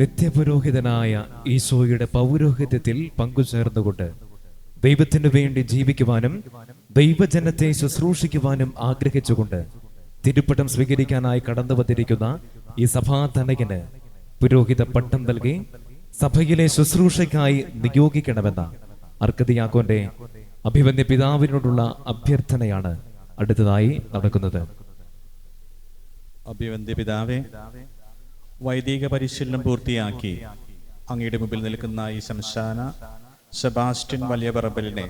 നിത്യപുരോഹിതനായ ഈശോയുടെ പൗരോഹിത്യത്തിൽ പങ്കുചേർന്നുകൊണ്ട് ദൈവത്തിനു വേണ്ടി ജീവിക്കുവാനും ദൈവജനത്തെ ശുശ്രൂഷിക്കുവാനും ആഗ്രഹിച്ചുകൊണ്ട് തിരുപ്പട്ടം സ്വീകരിക്കാനായി കടന്നു വന്നിരിക്കുന്ന ഈ സഭാതനയന് പുരോഹിത പട്ടം നൽകി സഭയിലെ ശുശ്രൂഷയ്ക്കായി നിയോഗിക്കണമെന്ന അർക്കദിയാക്കോന്റെ അഭിമന്യ പിതാവിനോടുള്ള അഭ്യർത്ഥനയാണ് അടുത്തതായി നടക്കുന്നത്. അഭിവന്ദ്യ പിതാവേ, വൈദിക പരിശീലനം പൂർത്തിയാക്കി അങ്ങയുടെ മുമ്പിൽ നിൽക്കുന്ന ഈ ശംശാന സെബാസ്റ്റ്യൻ വലിയ പറമ്പലിനെ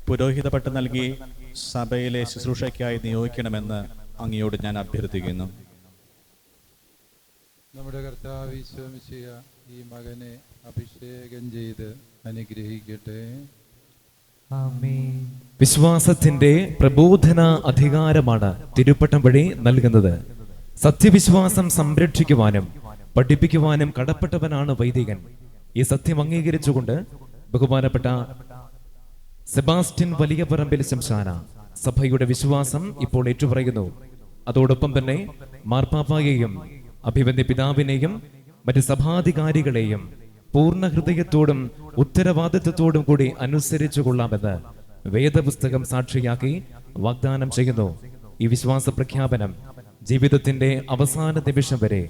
പുരോഹിത പട്ടം നൽകി സഭയിലെ ശുശ്രൂഷയ്ക്കായി നിയോഗിക്കണമെന്ന് അങ്ങയോട് ഞാൻ അഭ്യർത്ഥിക്കുന്നു. നമ്മുടെ കർത്താവ് ഈശോ മിശിഹ ഈ മകനെ അഭിഷേകം ചെയ്ത് അനുഗ്രഹിക്കട്ടെ. വിശ്വാസത്തിന്റെ പ്രബോധന അധികാരമാണ് തിരുപ്പട്ടം വഴി നൽകുന്നത്. സത്യവിശ്വാസം സംരക്ഷിക്കുവാനും പഠിപ്പിക്കുവാനും കടപ്പെട്ടവനാണ് വൈദികൻ. ഈ സത്യം അംഗീകരിച്ചുകൊണ്ട് ബഹുമാനപ്പെട്ട സെബാസ്റ്റ്യൻ വലിയ പറമ്പിൽ ശംശാന സഭയുടെ വിശ്വാസം ഇപ്പോൾ ഏറ്റുപറയുന്നു. അതോടൊപ്പം തന്നെ മാർപ്പാപ്പായെയും അഭിമന്യ പിതാവിനെയും മറ്റ് സഭാധികാരികളെയും പൂർണ്ണ ഹൃദയത്തോടും ഉത്തരവാദിത്വത്തോടും കൂടി അനുസരിച്ചു കൊള്ളാമെന്ന് വേദപുസ്തകം സാക്ഷിയാക്കി വാഗ്ദാനം ചെയ്യുന്നു. ഈ വിശ്വാസ പ്രഖ്യാപനം ജീവിതത്തിന്റെ അവസാന നിമിഷം വരെ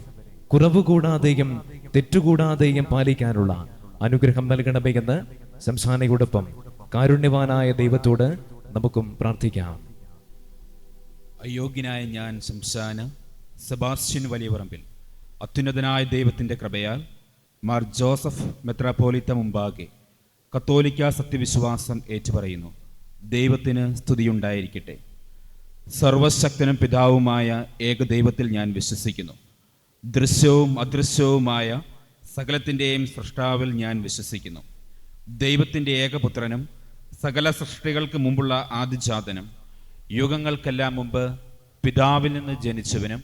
കുറവുകൂടാതെയും തെറ്റുകൂടാതെയും പാലിക്കാനുള്ള അനുഗ്രഹം നൽകണമേ എന്ന് ശംശാനയോടൊപ്പം കാരുണ്യവാനായ ദൈവത്തോട് നമുക്കും പ്രാർത്ഥിക്കാം. അയോഗ്യനായ ഞാൻ ശംശാന സെബാസ്റ്റ്യൻ വലിയപറമ്പിൽ അത്യുന്നതനായ ദൈവത്തിൻ്റെ കൃപയാൽ മാർ ജോസഫ് മെത്രാപ്പോലിത്ത മുമ്പാകെ കത്തോലിക്ക സത്യവിശ്വാസം ഏറ്റുപറയുന്നു. ദൈവത്തിന് സ്തുതിയുണ്ടായിരിക്കട്ടെ. സർവശക്തനും പിതാവുമായ ഏകദൈവത്തിൽ ഞാൻ വിശ്വസിക്കുന്നു. ദൃശ്യവും അദൃശ്യവുമായ സകലത്തിൻ്റെയും സൃഷ്ടാവിൽ ഞാൻ വിശ്വസിക്കുന്നു. ദൈവത്തിൻ്റെ ഏകപുത്രനും സകല സൃഷ്ടികൾക്ക് മുമ്പുള്ള ആദിജാതനും യുഗങ്ങൾക്കെല്ലാം മുമ്പ് പിതാവിൽ നിന്ന് ജനിച്ചവനും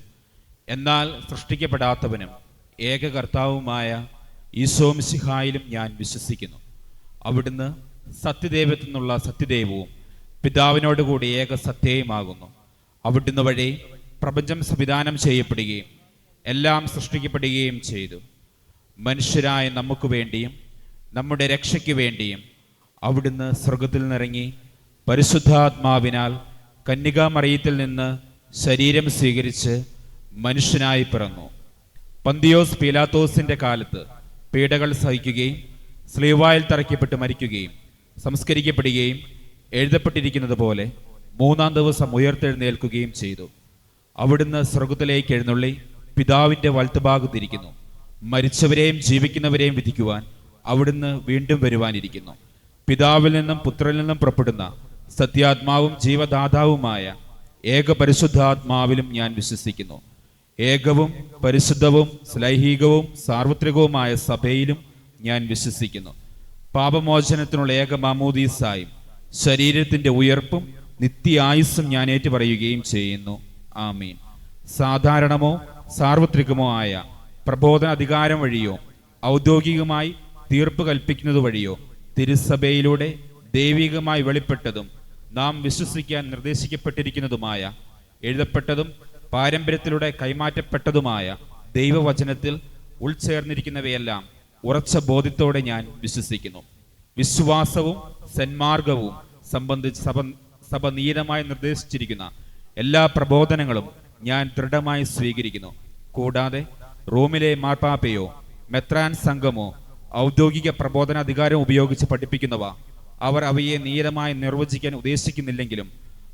എന്നാൽ സൃഷ്ടിക്കപ്പെടാത്തവനും ഏകകർത്താവുമായ ഈശോ മിശിഹായിലും ഞാൻ വിശ്വസിക്കുന്നു. അവിടുന്ന് സത്യദൈവത്തിൽ നിന്നുള്ള സത്യദൈവവും പിതാവിനോടുകൂടി ഏക സത്യയുമാകുന്നു. അവിടുന്ന് വഴി പ്രപഞ്ചം സംവിധാനം ചെയ്യപ്പെടുകയും എല്ലാം സൃഷ്ടിക്കപ്പെടുകയും ചെയ്തു. മനുഷ്യരായ നമുക്ക് വേണ്ടിയും നമ്മുടെ രക്ഷയ്ക്ക് വേണ്ടിയും അവിടുന്ന് സ്വർഗത്തിൽ നിന്നിറങ്ങി പരിശുദ്ധാത്മാവിനാൽ കന്യകാമറിയത്തിൽ നിന്ന് ശരീരം സ്വീകരിച്ച് മനുഷ്യനായി പിറന്നു. പന്തിയോസ് പീലാത്തോസിന്റെ കാലത്ത് പീഡകൾ സഹിക്കുകയും സ്ലീവായിൽ തറയ്ക്കപ്പെട്ട് മരിക്കുകയും സംസ്കരിക്കപ്പെടുകയും എഴുതപ്പെട്ടിരിക്കുന്നത് പോലെ 3-ാം ദിവസം ഉയർത്തെഴുന്നേൽക്കുകയും ചെയ്തു. അവിടുന്ന് സ്വർഗത്തിലേക്ക് എഴുന്നള്ളി പിതാവിൻ്റെ വലത്തുഭാഗത്തിരിക്കുന്നു. മരിച്ചവരെയും ജീവിക്കുന്നവരെയും വിധിക്കുവാൻ അവിടുന്ന് വീണ്ടും വരുവാനിരിക്കുന്നു. പിതാവിൽ നിന്നും പുത്രനിൽ നിന്നും പുറപ്പെടുന്ന സത്യാത്മാവും ജീവദാതാവുമായ ഏക പരിശുദ്ധാത്മാവിലും ഞാൻ വിശ്വസിക്കുന്നു. ഏകവും പരിശുദ്ധവും ശ്ലൈഹികവും സാർവത്രികവുമായ സഭയിലും ഞാൻ വിശ്വസിക്കുന്നു. പാപമോചനത്തിനുള്ള ഏക മാമോദീസായും ശരീരത്തിൻ്റെ ഉയർപ്പും നിത്യായുസ്സും ഞാൻ ഏറ്റുപറയുകയും ചെയ്യുന്നു. ആമീൻ. സാധാരണമോ സാർവത്രികമോ ആയ പ്രബോധന അധികാരം വഴിയോ ഔദ്യോഗികമായി തീർപ്പ് കൽപ്പിക്കുന്നത് വഴിയോ തിരുസഭയിലൂടെ ദൈവികമായി വെളിപ്പെട്ടതും നാം വിശ്വസിക്കാൻ നിർദ്ദേശിക്കപ്പെട്ടിരിക്കുന്നതുമായ എഴുതപ്പെട്ടതും പാരമ്പര്യത്തിലൂടെ കൈമാറ്റപ്പെട്ടതുമായ ദൈവവചനത്തിൽ ഉൾച്ചേർന്നിരിക്കുന്നവയെല്ലാം ഉറച്ച ബോധ്യത്തോടെ ഞാൻ വിശ്വസിക്കുന്നു. വിശ്വാസവും സന്മാർഗവും സംബന്ധിച്ച് സഭ നീരമായി നിർദ്ദേശിച്ചിരിക്കുന്ന എല്ലാ പ്രബോധനങ്ങളും ഞാൻ ദൃഢമായി സ്വീകരിക്കുന്നു. കൂടാതെ റോമിലെ മാർപ്പാപ്പയോ മെത്രാൻ സംഘമോ ഔദ്യോഗിക പ്രബോധനാധികാരം ഉപയോഗിച്ച് പഠിപ്പിക്കുന്നവ അവർ അവയെ നീരമായി നിർവചിക്കാൻ ഉദ്ദേശിക്കുന്നില്ലെങ്കിലും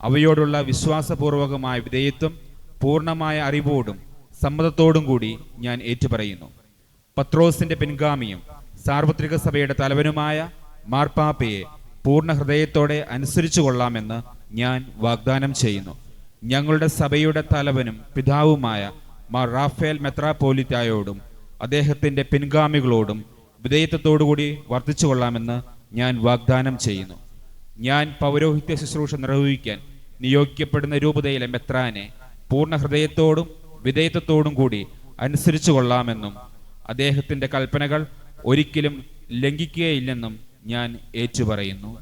അവയോടുള്ള വിശ്വാസപൂർവകമായ വിധേയത്വം പൂർണ്ണമായ അറിവോടും സമ്മതത്തോടും കൂടി ഞാൻ ഏറ്റുപറയുന്നു. പത്രോസിന്റെ പിൻഗാമിയും സാർവത്രിക സഭയുടെ തലവനുമായ മാർപ്പാപ്പയെ പൂർണ്ണ ഹൃദയത്തോടെ അനുസരിച്ചു കൊള്ളാമെന്ന് ഞാൻ വാഗ്ദാനം ചെയ്യുന്നു. ഞങ്ങളുടെ സഭയുടെ തലവനും പിതാവുമായ മാർ റാഫേൽ മെത്രാപ്പോലിത്തായോടും അദ്ദേഹത്തിന്റെ പിൻഗാമികളോടും വിധേയത്വത്തോടുകൂടി വർദ്ധിച്ചു കൊള്ളാമെന്ന് ഞാൻ വാഗ്ദാനം ചെയ്യുന്നു. ഞാൻ പൗരോഹിത്യ ശുശ്രൂഷ നിർവഹിക്കാൻ നിയോഗിക്കപ്പെടുന്ന രൂപതയിലെ മെത്രാനെ പൂർണ്ണ ഹൃദയത്തോടും വിധേയത്വത്തോടും കൂടി അനുസരിച്ചു കൊള്ളാമെന്നും അദ്ദേഹത്തിന്റെ കൽപ്പനകൾ ഒരിക്കലും ലംഘിക്കുകയില്ലെന്നും ഞാൻ ഏറ്റുപറയുന്നു.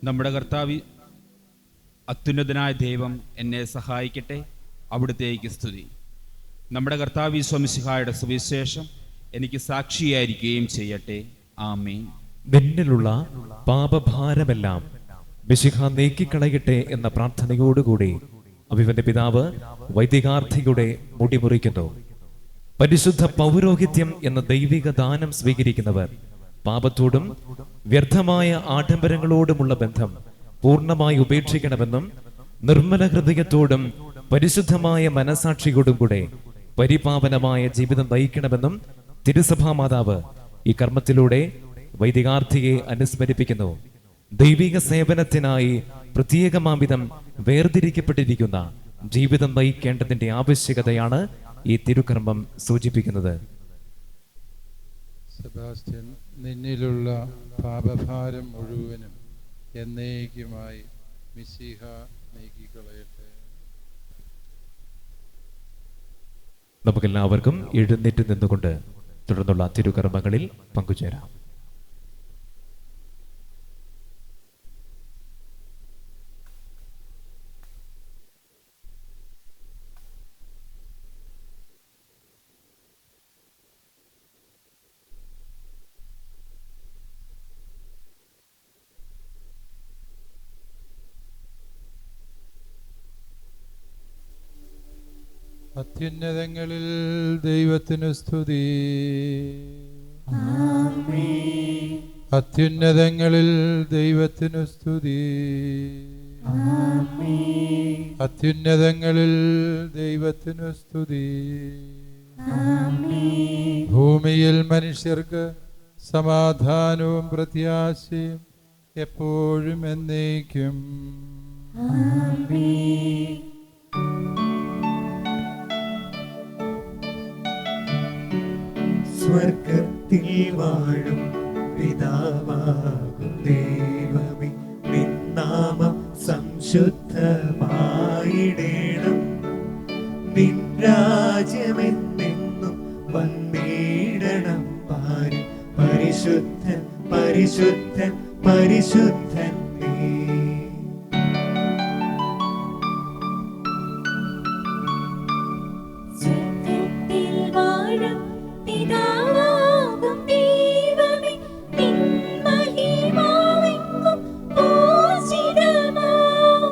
നമ്മുടെ കർത്താവ് അത്യുന്നതനായ ദൈവം എന്നെ സഹായിക്കട്ടെ. അവിടുത്തേക്ക് സ്തുതി. നമ്മുടെ കർത്താവ് ഈശോ മിശിഹായുടെ സുവിശേഷം എനിക്ക് സാക്ഷിയായിരിക്കുകയും ചെയ്യട്ടെ. ആമേൻ. നിന്നിലുള്ള പാപഭാരമെല്ലാം മിശിഹ നീക്കിക്കളയട്ടെ എന്ന പ്രാർത്ഥനയോടുകൂടി അഭിവന്റെ പിതാവ് വൈദികാർത്ഥിയുടെ മുടിമുറിക്കുന്നു. പരിശുദ്ധ പൗരോഹിത്യം എന്ന ദൈവിക ദാനം സ്വീകരിക്കുന്നവർ പാപത്തോടും വ്യർത്ഥമായ ആഡംബരങ്ങളോടുമുള്ള ബന്ധം പൂർണ്ണമായി ഉപേക്ഷിക്കണമെന്നും നിർമ്മല ഹൃദയത്തോടും പരിശുദ്ധമായ മനസാക്ഷിയോടും കൂടെ പരിപാവനമായ ജീവിതം നയിക്കണമെന്നും തിരുസഭാ മാതാവ് ഈ കർമ്മത്തിലൂടെ വൈദികാർത്ഥിയെ അനുസ്മരിപ്പിക്കുന്നു. ദൈവിക സേവനത്തിനായി പ്രത്യേകമാംവിധം വേർതിരിക്കപ്പെട്ടിരിക്കുന്ന ജീവിതം നയിക്കേണ്ടതിന്റെ ആവശ്യകതയാണ് ഈ തിരുക്കർമ്മം സൂചിപ്പിക്കുന്നത്. സെബാസ്റ്റ്യൻ, നിന്നിലുള്ള പാപഭാരം മുഴുവനും എന്നേക്കുമായി മിശിഹ നീക്കിക്കളയട്ടെ. നമുക്കെല്ലാവർക്കും എഴുന്നേറ്റ് നിന്നുകൊണ്ട് തുടർന്നുള്ള തിരുക്കർമ്മങ്ങളിൽ പങ്കുചേരാം. അത്യുന്നതങ്ങളിൽ ദൈവത്തിനു സ്തുതി. അത്യുന്നതങ്ങളിൽ ദൈവത്തിനു സ്തുതി. അത്യുന്നതങ്ങളിൽ ദൈവത്തിനു സ്തുതി. ഭൂമിയിൽ മനുഷ്യർക്ക് സമാധാനവും പ്രത്യാശയും എപ്പോഴും എന്നേക്കും. സ്വർഗത്തിൽ വാഴും പിതാവാകും ദൈവമേ, നിൻ നാമം സംശുദ്ധമായിടേണം. നിൻ രാജ്യമെന്നെന്നും വന്നിടണം. പാരി പരിശുദ്ധൻ പരിശുദ്ധൻ പരിശുദ്ധൻ നീ. സ്വർഗത്തിൽ വാഴും പിതാവാകും ദൈവമേ, നിൻ മഹിമാവെങ്ങും പൂജിതമാം.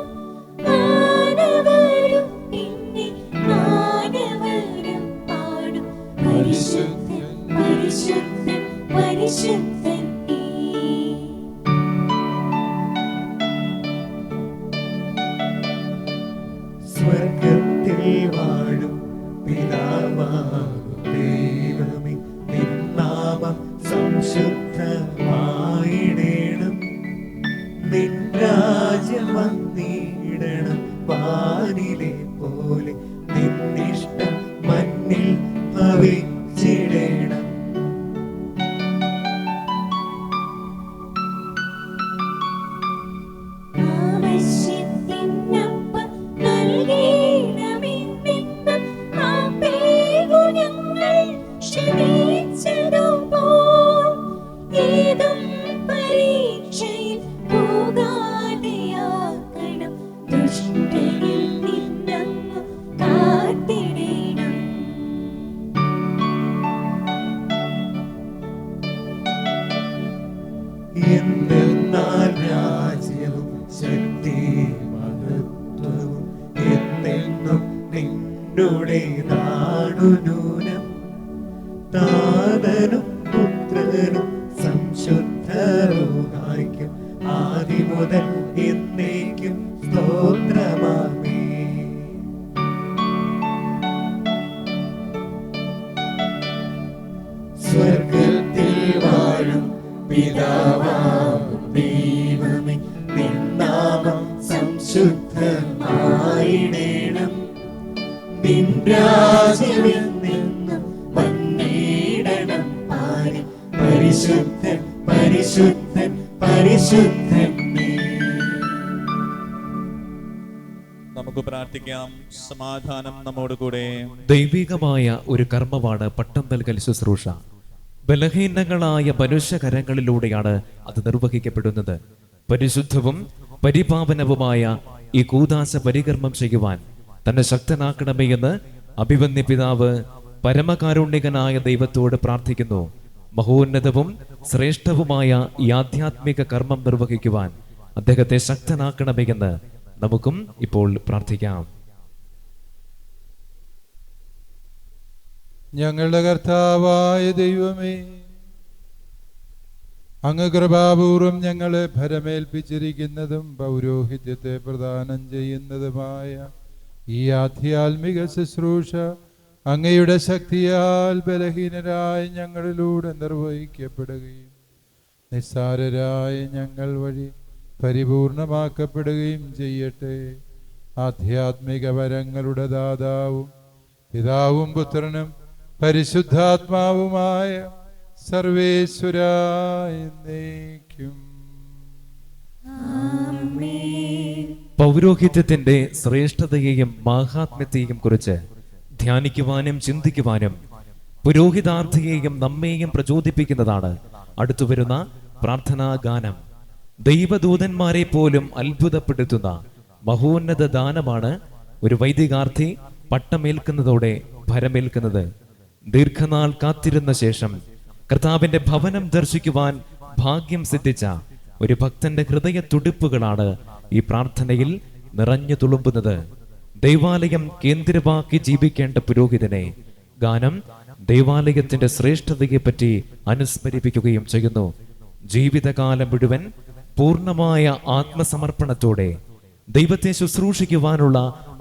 മാനവരും പിന്നെ മാനവരും പാടും പരിശുദ്ധൻ പരിശുദ്ധൻ പരിശുദ്ധൻ നീ. സ്വർഗത്തിൽ വാഴും പിതാവാകും ദൈവമേ, നിൻ നാമം സംശുദ്ധമായിടേണം. നിൻ രാജ്യം വന്നിടണം. വാനിലെ പോലെ നിന്നിഷ്ടം മണ്ണിൽ ഭവിച്ചിടണം. ആവശ്യത്തിനപ്പം നൽകേണമെന്നെന്നും ആപേകു ഞങ്ങൾ ക്ഷമിച്ചതുപോൽ ഏതും പരീക്ഷയിൽ പോകാതെയാക്കണം. ദുഷ്ടനിൽ നിന്നങ്ങു കാത്തിടണം. എന്തെന്നാൽ രാജ്യവും ശക്തിയും മഹത്വവും എന്നെന്നും നിന്നുടേതാണു നൂനം. താതനും പുത്രനും സംശുദ്ധരുമായിക്കും ആദിമുതൽ എന്നേക്കും സ്തോത്രമാമേ. സ്വർഗത്തിൽ വാഴും പിതാവാകും ദൈവമേ, നിൻ നാമം സംശുദ്ധമായിടേണം. നിൻ രാജ്യമെന്നെന്നും വന്നിടണം. പാരി പരിശുദ്ധൻ പരിശുദ്ധൻ പരിശുദ്ധൻ നീ. നമുക്ക് പ്രാർത്ഥിക്കാം. സമാധാനം നമ്മോടുകൂടെ. ദൈവികമായ ഒരു കർമ്മമാണ് പട്ടം നൽകൽ ശുശ്രൂഷ. ബലഹീനങ്ങളായ മനുഷ്യകരങ്ങളിലൂടെയാണ് അത് നിർവഹിക്കപ്പെടുന്നത്. പരിശുദ്ധവും പരിപാവനവുമായ ഈ കൂദാശ പരികർമ്മം ചെയ്യുവാൻ തന്നെ ശക്തനാക്കണമേ എന്ന് അഭിവന്യ പിതാവ് പരമകാരുണ്യകനായ ദൈവത്തോട് പ്രാർത്ഥിക്കുന്നു. മഹോന്നതവും ശ്രേഷ്ഠവുമായ ഈ ആധ്യാത്മിക കർമ്മം നിർവഹിക്കുവാൻ അദ്ദേഹത്തെ ശക്തനാക്കണമേ എന്ന് നമുക്കും ഇപ്പോൾ പ്രാർത്ഥിക്കാം. ഞങ്ങളുടെ കർത്താവായ ദൈവമേ, അങ്ങ് കൃപാപൂർവം ഞങ്ങളെ ഭരമേൽപ്പിച്ചിരിക്കുന്നതും പൗരോഹിത്യത്തെ പ്രദാനം ചെയ്യുന്നതുമായ ഈ ആധ്യാത്മിക ശുശ്രൂഷ അങ്ങയുടെ ശക്തിയാൽ ബലഹീനരായ ഞങ്ങളിലൂടെ നിർവഹിക്കപ്പെടുകയും നിസ്സാരരായ ഞങ്ങൾ വഴി പരിപൂർണമാക്കപ്പെടുകയും ചെയ്യട്ടെ. ആധ്യാത്മിക വരങ്ങളുടെ ദാതാവും പിതാവും പുത്രനും പരിശുദ്ധാത്മാവുമായ സർവേശ്വരായ എന്നേക്കും. പൗരോഹിത്യത്തിന്റെ ശ്രേഷ്ഠതയെയും മാഹാത്മ്യത്തെയും കുറിച്ച് ധ്യാനിക്കുവാനും ചിന്തിക്കുവാനും പുരോഹിതാർത്ഥിയെയും നമ്മെയും പ്രചോദിപ്പിക്കുന്നതാണ് അടുത്തുവരുന്ന പ്രാർത്ഥനാ ഗാനം. ദൈവദൂതന്മാരെ പോലും അത്ഭുതപ്പെടുത്തുന്ന മഹോന്നത ദാനമാണ് ഒരു വൈദികാർത്ഥി പട്ടമേൽക്കുന്നതോടെ ഭരമേൽക്കുന്നത്. ദീർഘനാൾ കാത്തിരുന്ന ശേഷം കർത്താവിന്റെ ഭവനം ദർശിക്കുവാൻ ഭാഗ്യം സിദ്ധിച്ച ഒരു ഭക്തന്റെ ഹൃദയ തുടിപ്പുകളാണ് ഈ പ്രാർത്ഥനയിൽ നിറഞ്ഞു തുളുമ്പുന്നത്. ദൈവാലയം കേന്ദ്രമാക്കി ജീവിക്കേണ്ട പുരോഹിതനെ ഗാനം ദൈവാലയത്തിന്റെ ശ്രേഷ്ഠതയെപ്പറ്റി അനുസ്മരിപ്പിക്കുകയും ചെയ്യുന്നു. ജീവിതകാലം മുഴുവൻ പൂർണ്ണമായ ആത്മസമർപ്പണത്തോടെ ദൈവത്തെ ശുശ്രൂഷിക്കുവാനുള്ള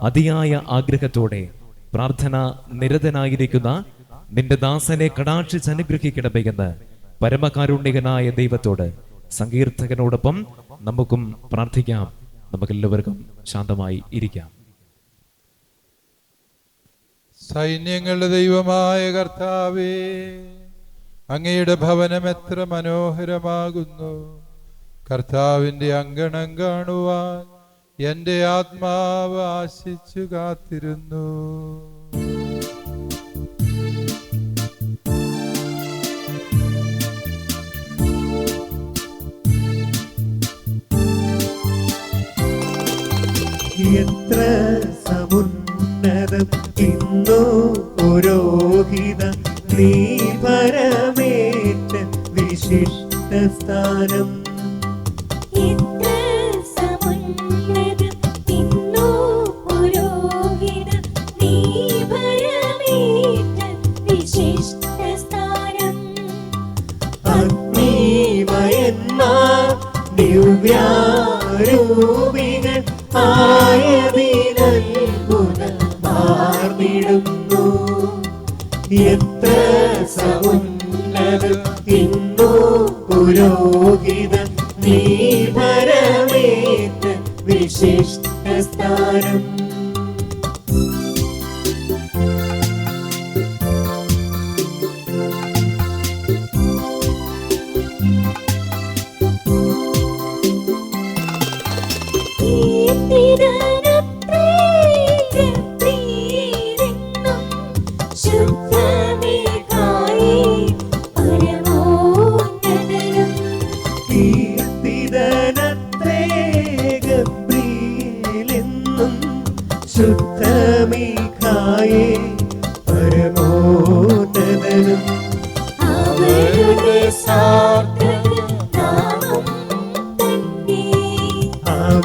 അതിയായ ആഗ്രഹത്തോടെ പ്രാർത്ഥന നിരതനായിരിക്കുന്ന നിന്റെ ദാസനെ കടാക്ഷിച്ച് അനുഗ്രഹിക്കണമെന്ന് പരമകാരുണ്യകനായ ദൈവത്തോട് സങ്കീർത്തകനോടൊപ്പം നമുക്കും പ്രാർത്ഥിക്കാം. നമുക്കെല്ലാവർക്കും ശാന്തമായി ഇരിക്കാം. സൈന്യങ്ങളുടെ ദൈവമായ കർത്താവേ, അങ്ങയുടെ ഭവനം എത്ര മനോഹരമാകുന്നു. കർത്താവിൻ്റെ അങ്കണം കാണുവാൻ എൻ്റെ ആത്മാവ് ആശിച്ചു കാത്തിരുന്നു. എത്ര സമുന്നതം ഇന്നു പുരോഹിത നീ പരമേറ്റ വിശിഷ്ട സ്ഥാനം. എത്ര സമുന്നതം ഇന്നു പുരോഹിത നീ പരമേറ്റ വിശിഷ്ട സ്ഥാനം. അഗ്നിമയന്മാർ ദിവ്യാരൂപികൾ ആയതിനത്ഭുതമാർന്നിടുന്നു. എത്ര സമുന്നതം ഇന്നു പുരോഹിത നീ പരമേറ്റ വിശിഷ്ട സ്ഥാനം.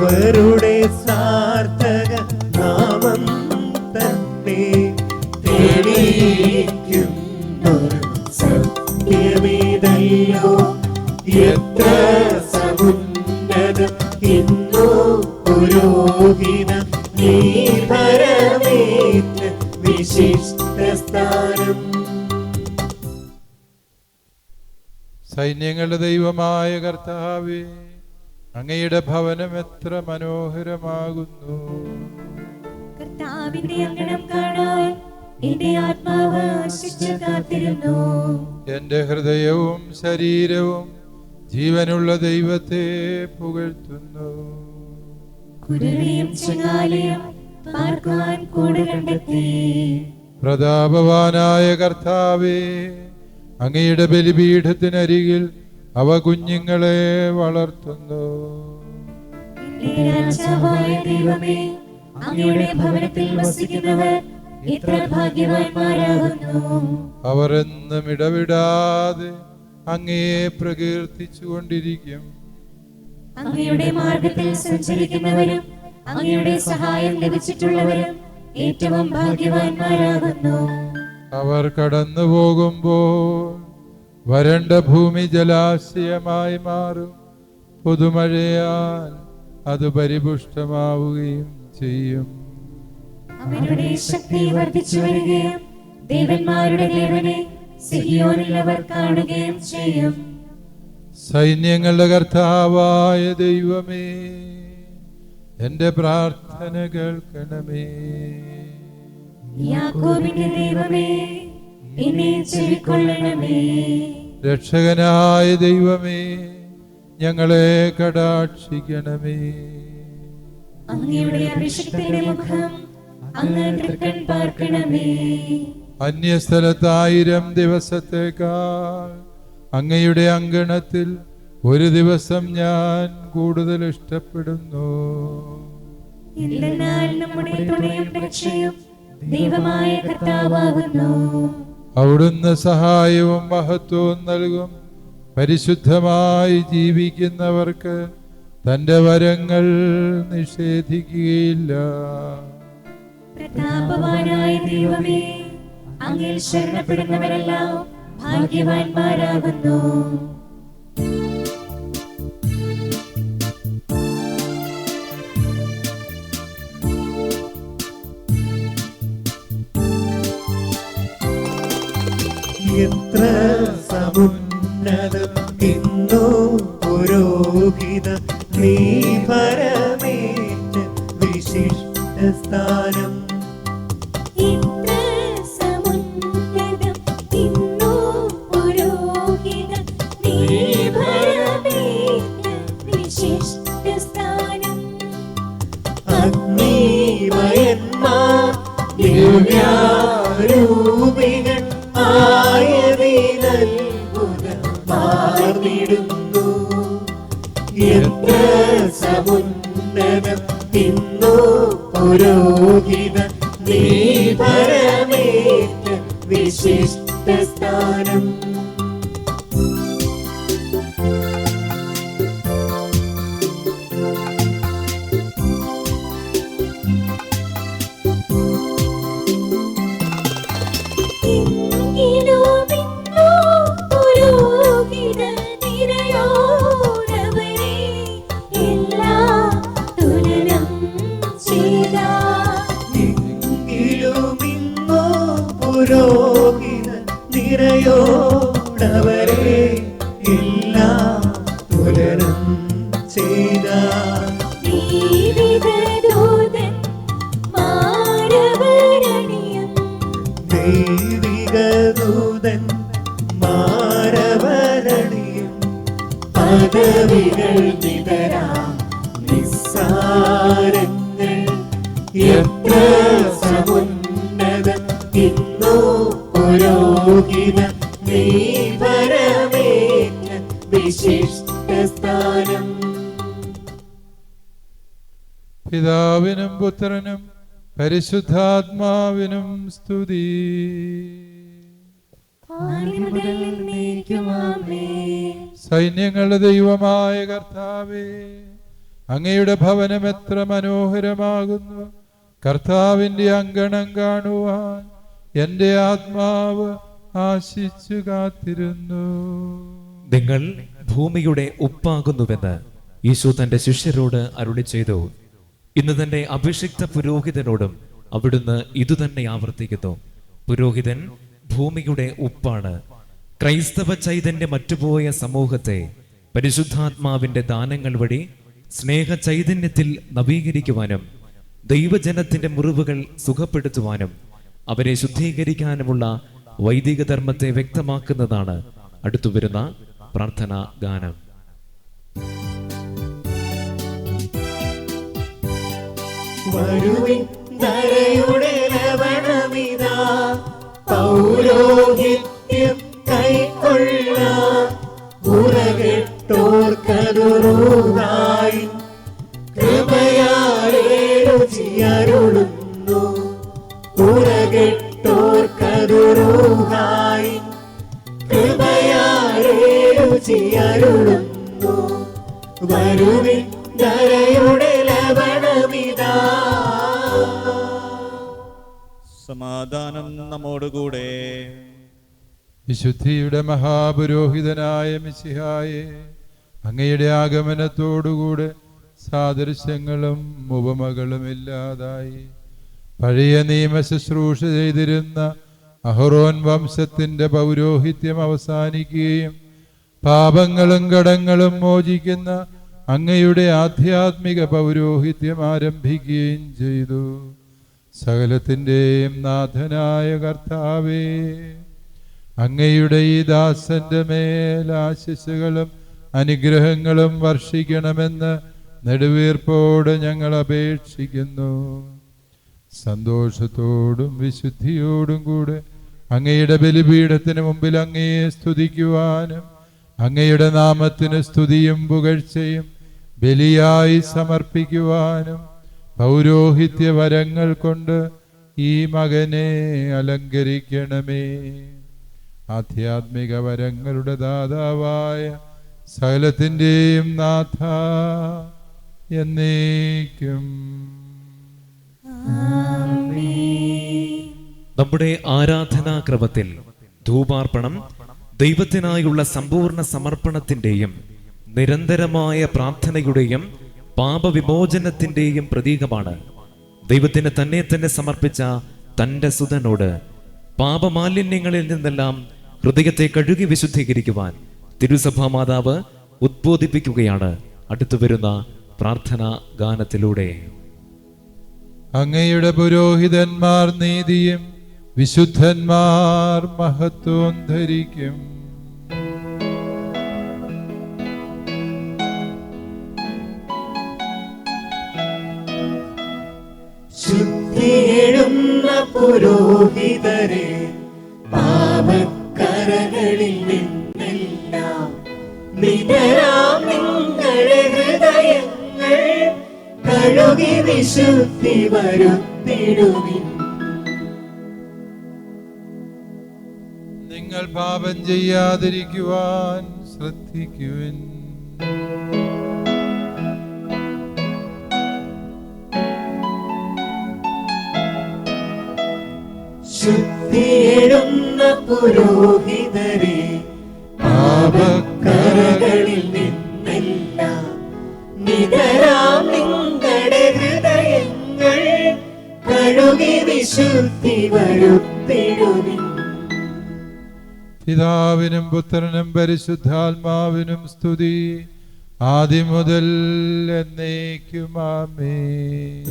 അവരുടെ സാർത്ഥക നാമം തന്നെ തെളിയിക്കുന്നൊരു സത്യമേതല്ലോ. എത്ര സമുന്നതം ഇന്നു പുരോഹിത നീ പരമേറ്റ വിശിഷ്ട സ്ഥാനം. സൈന്യങ്ങളുടെ ദൈവമായ കർത്താവേ, അങ്ങയുടെ ഭവനം എത്ര മനോഹരമാകുന്നു. കർത്താവിന്റെ അങ്കണം കാണാൻ എന്റെ ആത്മാവ് ആശിച്ചു കാത്തിരുന്നു. എന്റെ ഹൃദയവും ശരീരവും ജീവനുള്ള ദൈവത്തെ പുകഴ്ത്തുന്നു. കുതിരയും ചങ്ങാലയും പാർക്കുവാൻ കൂട് കണ്ടെത്തി. പ്രതാപവാനായ കർത്താവേ, അങ്ങയുടെ ബലിപീഠത്തിനരികിൽ അവ കുഞ്ഞുങ്ങളെ വളർത്തുന്നു. എന്റെ രാജാവായ ദൈവമേ, അങ്ങയുടെ ഭവനത്തിൽ വസിക്കുന്നവർ എത്ര ഭാഗ്യവാന്മാരാകുന്നു. അവർ എന്നും ഇടവിടാതെ അങ്ങയെ പ്രകീർത്തിച്ചുകൊണ്ടിരിക്കും. അങ്ങയുടെ മാർഗത്തിൽ സഞ്ചരിക്കുന്നവരും അങ്ങയുടെ സഹായം ലഭിച്ചിട്ടുള്ളവരും ഏറ്റവും ഭാഗ്യവാന്മാരാകുന്നു. അവർ കടന്നു പോകുമ്പോൾ വരണ്ട ഭൂമി ജലാശയമായി മാറും. പുതുമഴയാൽ അത് പരിപുഷ്ടമാവുകയും ചെയ്യും. അവരുടെ ശക്തി വർദ്ധിച്ചു വരികയും ദേവന്മാരുടെ ദേവനെ സിഹിയോനിൽ അവർ കാണുകയും ചെയ്യും. സൈന്യങ്ങളുടെ കർത്താവായ ദൈവമേ, എന്റെ പ്രാർത്ഥന കേൾക്കണമേ. യാക്കോബിന്റെ ദൈവമേ, എന്നെ ചെവിക്കൊള്ളണമേ. രക്ഷകനായ ദൈവമേ, ഞങ്ങളെ കടാക്ഷിക്കണമേ. അങ്ങയുടെ അഭിഷിക്തന്റെ മുഖം അങ്ങ് തൃക്കൺ പാർക്കണമേ. അന്യസ്ഥലത്ത് 1000 ദിവസത്തേക്കാൾ അങ്ങയുടെ അങ്കണത്തിൽ ഒരു ദിവസം ഞാൻ കൂടുതൽ ഇഷ്ടപ്പെടുന്നു. എന്തെന്നാൽ നമ്മുടെ തുണയും രക്ഷയും ദൈവമായ കർത്താവാകുന്നു. അവിടുന്ന് സഹായവും മഹത്വവും നൽകും. പരിശുദ്ധമായി ജീവിക്കുന്നവർക്ക് തന്റെ വരങ്ങൾ നിഷേധിക്കുകയില്ല. പ്രതാപവാനായ ദൈവമേ, അങ്ങിൽ ശരണപ്പെടുന്നവരെല്ലാം ഭാഗ്യവാന്മാരാകുന്നു. എത്ര സമുന്നതം ഇന്നു പുരോഹിത നീ പരമേറ്റ വിശിഷ്ട സ്ഥാനം. ഇത്ര സമുന്നതം ഇന്നു പുരോഹിതൻ നീ പരമേറ്റ വിശിഷ്ട സ്ഥാനം. അഗ്നിമയന്മാർ ദിവ്യാരൂപികൾ ആയതിനത്ഭുതമാർന്നിടുന്നു. എത്ര സമുന്നതം ഇന്നു പുരോഹിത നീ പരമേറ്റ വിശിഷ്ട സ്ഥാനം. പുരോഹിത നിരയോടവരെ എല്ലാം തുലനം ചെയ്ത ദൈവികദൂതൻ മാരവരണിയും പദവികൾ നിതരാം നിസ്സാരങ്ങൾ. എത്ര സമുന്നതം ഇന്നു പുരോഹിത നീ പരമേറ്റ വിശിഷ്ട സ്ഥാനം. പിതാവിനും പുത്രനും പരിശുദ്ധാത്മാവിനും സ്തുതി. സൈന്യങ്ങളുടെ ദൈവമായ കർത്താവേ, അങ്ങയുടെ ഭവനം എത്ര മനോഹരമാകുന്നു. കർത്താവിന്റെ അങ്കണം കാണുവാൻ എന്റെ ആത്മാവ് ആശിച്ചു കാത്തിരുന്നു. നിങ്ങൾ ഭൂമിയുടെ ഉപ്പാകുന്നുവെന്ന് യേശു തന്റെ ശിഷ്യരോട് അരുളി ചെയ്തു. ഇന്ന് തന്റെ അഭിഷിക്ത പുരോഹിതനോടും അവിടുന്ന് ഇതുതന്നെ ആവർത്തിക്കുന്നു. പുരോഹിതൻ ഭൂമിയുടെ ഉപ്പാണ്. ക്രൈസ്തവ ചൈതന്യം മറ്റുപോയ സമൂഹത്തെ പരിശുദ്ധാത്മാവിന്റെ ദാനങ്ങൾ വഴി സ്നേഹ ചൈതന്യത്തിൽ നവീകരിക്കുവാനും ദൈവജനത്തിന്റെ മുറിവുകൾ സുഖപ്പെടുത്തുവാനും അവരെ ശുദ്ധീകരിക്കാനുമുള്ള വൈദിക ധർമ്മത്തെ വ്യക്തമാക്കുന്നതാണ് അടുത്തുവരുന്ന പ്രാർത്ഥനാ ഗാനം. വരുവിൻ ധരയുടെ ലവണമിതാ, പൗരോഹിത്യം കൈക്കൊള്ളാൻ ഉറകെട്ടോർക്കതുറൂഹായി കൃപയാലേ രുചിയരുളുന്നു. ഉറകെട്ടോർക്കതുറൂഹായി കൃപയാലേ രുചിയരുളുന്നു. വരുവിൻ ധരയുടെ ലവണമിതാ. സമാധാനം നമ്മോടുകൂടെ. വിശുദ്ധിയുടെ മഹാപുരോഹിതനായ മിശിഹായെ, അങ്ങയുടെ ആഗമനത്തോടുകൂടെ സാദൃശ്യങ്ങളും ഉപമകളും ഇല്ലാതായി പഴയ നിയമ ശുശ്രൂഷ ചെയ്തിരുന്ന അഹറോൻ വംശത്തിന്റെ പൗരോഹിത്യം അവസാനിക്കുകയും പാപങ്ങളും കടങ്ങളും മോചിക്കുന്ന അങ്ങയുടെ ആധ്യാത്മിക പൗരോഹിത്യം ആരംഭിക്കുകയും ചെയ്തു. സകലത്തിൻ്റെയും നാഥനായ കർത്താവേ, അങ്ങയുടെ ഈ ദാസന്റെ മേൽ ആശിസ്സുകളും അനുഗ്രഹങ്ങളും വർഷിക്കണമെന്ന് നെടുവീർപ്പോട് ഞങ്ങൾ അപേക്ഷിക്കുന്നു. സന്തോഷത്തോടും വിശുദ്ധിയോടും കൂടെ അങ്ങയുടെ ബലിപീഠത്തിന് മുമ്പിൽ അങ്ങയെ സ്തുതിക്കുവാനും അങ്ങയുടെ നാമത്തിന് സ്തുതിയും പുകഴ്ചയും ബലിയായി സമർപ്പിക്കുവാനും പൗരോഹിത്യ വരങ്ങൾ കൊണ്ട് ഈ മകനെ അലങ്കരിക്കണമേ. ആധ്യാത്മിക വരങ്ങളുടെ ദാതാവായ സകലത്തിൻ്റെയും നാഥ എന്നേക്കും. ആമേൻ. നമ്മുടെ ആരാധനാക്രമത്തിൽ ധൂപാർപ്പണം ദൈവത്തിനായുള്ള സമ്പൂർണ്ണ സമർപ്പണത്തിന്റെയും നിരന്തരമായ പ്രാർത്ഥനയുടെയും പാപവിമോചനത്തിന്റെയും പ്രതീകമാണ്. ദൈവത്തിന് തന്നെ തന്നെ സമർപ്പിച്ച തന്റെ സുതനോട് പാപമാലിന്യങ്ങളിൽ നിന്നെല്ലാം ഹൃദയത്തെ കഴുകി വിശുദ്ധീകരിക്കുവാൻ തിരുസഭാ മാതാവ് ഉദ്ബോധിപ്പിക്കുകയാണ് അടുത്തു വരുന്ന പ്രാർത്ഥനാ ഗാനത്തിലൂടെ. അങ്ങയുടെ പുരോഹിതന്മാർ നീതിയും വിശുദ്ധന്മാർ മഹത്വം ധരിക്കും. ശുദ്ധിയെഴുന്ന പുരോഹിതരെ പാപക്കരകളിൽ നിന്നെല്ലാം നിതരാം നിങ്ങളുടെ ഹൃദയങ്ങൾ കഴുകി വിശുദ്ധി വരുത്തിടുവിൻ. നിങ്ങൾ പാപം ചെയ്യാതിരിക്കുവാൻ ശ്രദ്ധിക്കുവിൻ. ശുദ്ധിയെഴുന്ന പുരോഹിതരെ പാപക്കരകളിൽ നിന്നെല്ലാം നിതരാം നിങ്ങളുടെ ഹൃദയങ്ങൾ കഴുകി വിശുദ്ധി വരുത്തിടുവിൻ. പിതാവിനും പുത്രനും പരിശുദ്ധാത്മാവിനും സ്തുതി, ആദ്യം മുതൽ എന്നേക്കും ആമേൻ.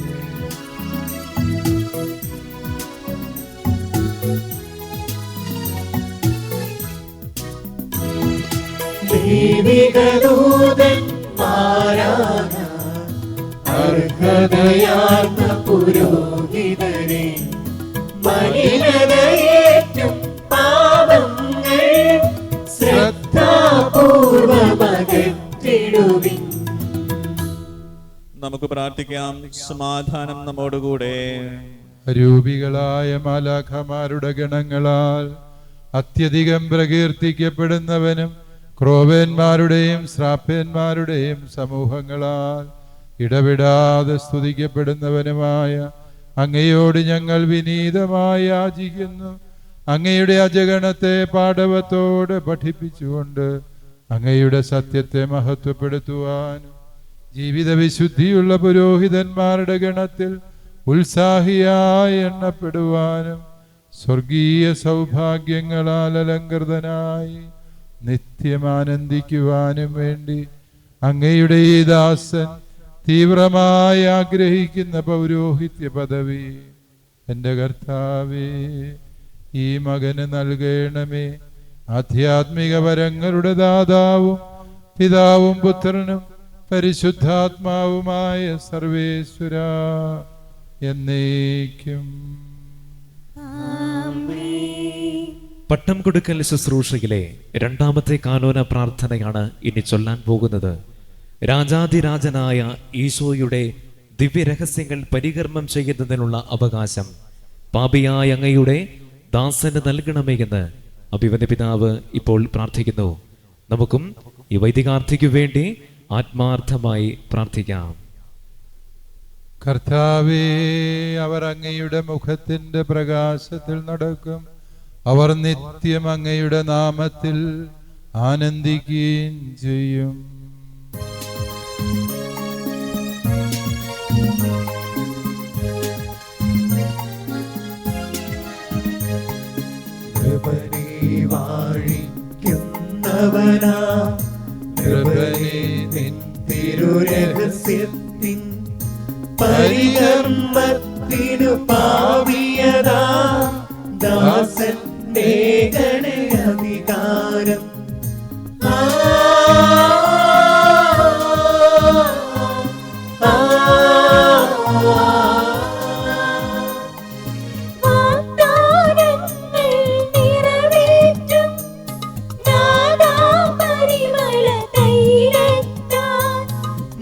ദൈവികദൂതന്മാരായ അർഹതയാർന്ന പുരോഹിതരെ മലിനതയേറ്റും പാപങ്ങൾ ശ്രദ്ധാപൂർവമകറ്റിടുവിൻ. നമുക്ക് പ്രാർത്ഥിക്കാം. സമാധാനം നമ്മോടുകൂടെ. രൂപികളായ മാലാഖമാരുടെ ഗണങ്ങളാൽ അത്യധികം പ്രകീർത്തിക്കപ്പെടുന്നവനും ക്രോവേന്മാരുടെയും ശ്രാപ്പേന്മാരുടെയും സമൂഹങ്ങളാൽ ഇടവിടാതെ സ്തുതിക്കപ്പെടുന്നവനുമായ അങ്ങയോട് ഞങ്ങൾ വിനീതമായി യാചിക്കുന്നു. അങ്ങയുടെ അജഗണത്തെ പാടവത്തോടെ പഠിപ്പിച്ചുകൊണ്ട് അങ്ങയുടെ സത്യത്തെ മഹത്വപ്പെടുത്തുവാനും ജീവിത വിശുദ്ധിയുള്ള പുരോഹിതന്മാരുടെ ഗണത്തിൽ ഉത്സാഹിയായി എണ്ണപ്പെടുവാനും സ്വർഗീയ സൗഭാഗ്യങ്ങളാൽ അലങ്കൃതനായി നിത്യമാനന്ദിക്കുവാനും വേണ്ടി അങ്ങയുടെ ഈ ദാസൻ തീവ്രമായി ആഗ്രഹിക്കുന്ന പൗരോഹിത്യ പദവി എൻ്റെ കർത്താവേ ഈ മകന് നൽകണമേ. ആധ്യാത്മിക വരങ്ങളുടെ ദാതാവും പിതാവും പുത്രനും പരിശുദ്ധാത്മാവുമായ സർവേശ്വര എന്നേക്കും. പട്ടം കൊടുക്കൽ ശുശ്രൂഷയിലെ രണ്ടാമത്തെ കാനോന പ്രാർത്ഥനയാണ് ഇനി ചൊല്ലാൻ പോകുന്നത്. രാജാതിരാജനായ ഈശോയുടെ ദിവ്യരഹസ്യങ്ങൾ പരികർമ്മം ചെയ്യുന്നതിനുള്ള അവകാശം പാപിയായ അങ്ങയുടെ ദാസന് നൽകണമേ എന്ന് അഭിവന്യ പിതാവ് ഇപ്പോൾ പ്രാർത്ഥിക്കുന്നു. നമുക്കും ഈ വൈദികാർത്ഥിക്കു വേണ്ടി ആത്മാർത്ഥമായി പ്രാർത്ഥിക്കാം. കർത്താവേ, അവർ അങ്ങയുടെ മുഖത്തിന്റെ പ്രകാശത്തിൽ നടക്കും. അവർ നിത്യം അങ്ങയുടെ നാമത്തിൽ ആനന്ദിക്കുകയും ചെയ്യും. വാഴിക്കുന്നവനാ കൃപനെ നിൻ തിരുരഹസ്യത്തിൻ പരികർമ്മത്തിനു പാവിയതാ ദാസൻ നേകണേ അധികാരം.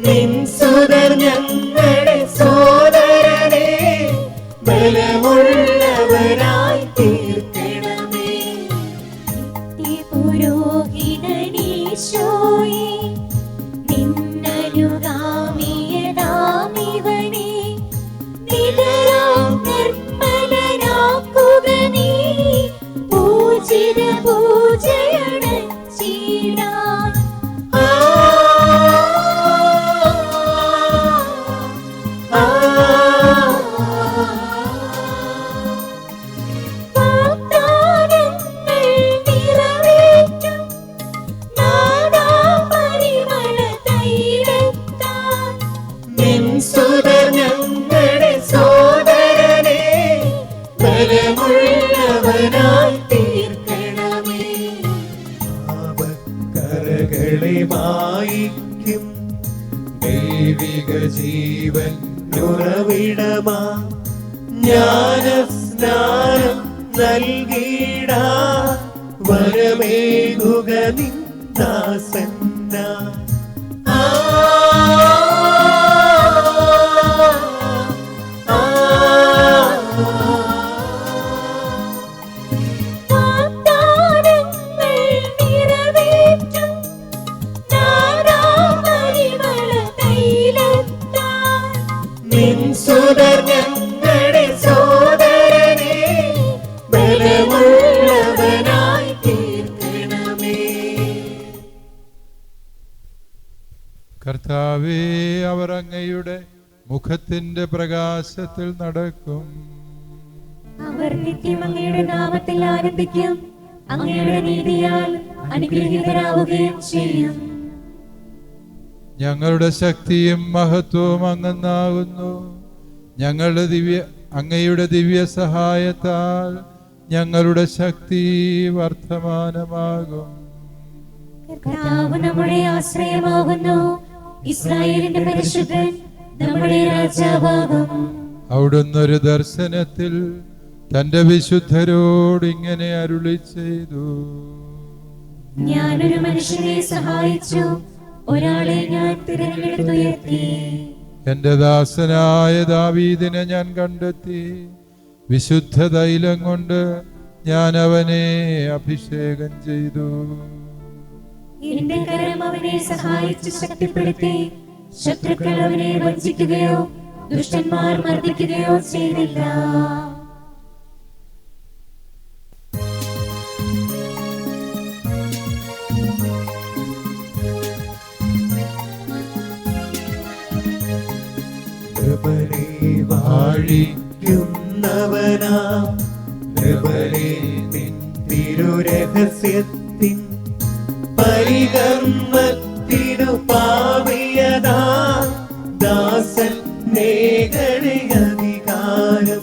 നിൻ സുതർ ഞങ്ങളുടെ സോദരനെ ബലമുള്ളവരായി തീർക്കണമേ. സ്ഥിരപൂജയടച്ചിടാൻ മായിക്കും ദൈവിക ജീവൻ ഉറവിടമാ ജ്ഞാനസ്നാനം നൽകിട വരമേകുക നിന്ദാസന്ന ഞങ്ങളുടെ സോദരനെ ബലമുള്ളവനായി തീർക്കണമേ. കർത്താവേ, അവർ അങ്ങയുടെ മുഖത്തിന്റെ പ്രകാശത്തിൽ നടക്കും. അവർ നിത്യം അങ്ങയുടെ നാമത്തിൽ ആനന്ദിക്കും. അങ്ങയുടെ നീതിയാൽ അനുഗ്രഹീതരാവുകയും ചെയ്യും. ഞങ്ങളുടെ ശക്തിയും മഹത്വവും അങ്ങെന്നാകുന്നു. അങ്ങയുടെ ദിവ്യ സഹായത്താൽ ഞങ്ങളുടെ ശക്തി വർദ്ധമാനമാകും. കർത്താവ് നമ്മുടെ ആശ്രയമാകുന്നു. ഇസ്രായേലിന്റെ പരിശുദ്ധൻ നമ്മുടെ രാജാവാകും. അവിടുന്ന് ഒരു ദർശനത്തിൽ തന്റെ വിശുദ്ധരോട് ഇങ്ങനെ അരുളി ചെയ്തു: ഞാനൊരു മനുഷ്യനെ സഹായിച്ചു, ഒരാളെ ഞാൻ തിരഞ്ഞെടുത്തുയർത്തി. എന്റെ ദാസനായ ദാവീദിനെ ഞാൻ കണ്ടെത്തി. വിശുദ്ധ തൈലം കൊണ്ട് ഞാൻ അവനെ അഭിഷേകം ചെയ്തു. എന്റെ കരം അവനെ സഹായിച്ച് ശക്തിപ്പെടുത്തി. ശത്രുക്കൾ അവനെ വഞ്ചിക്കുകയോ ദുഷ്ടന്മാർ മർദ്ദിക്കുകയോ ചെയ്തില്ല. വാഴിക്കുന്നവനാ നൃപരേ നിൻ തിരുരഹസ്യത്തിൻ പരികർമ്മത്തിനു പാവിയതാ ദാസൻ നേകണേ അധികാരം.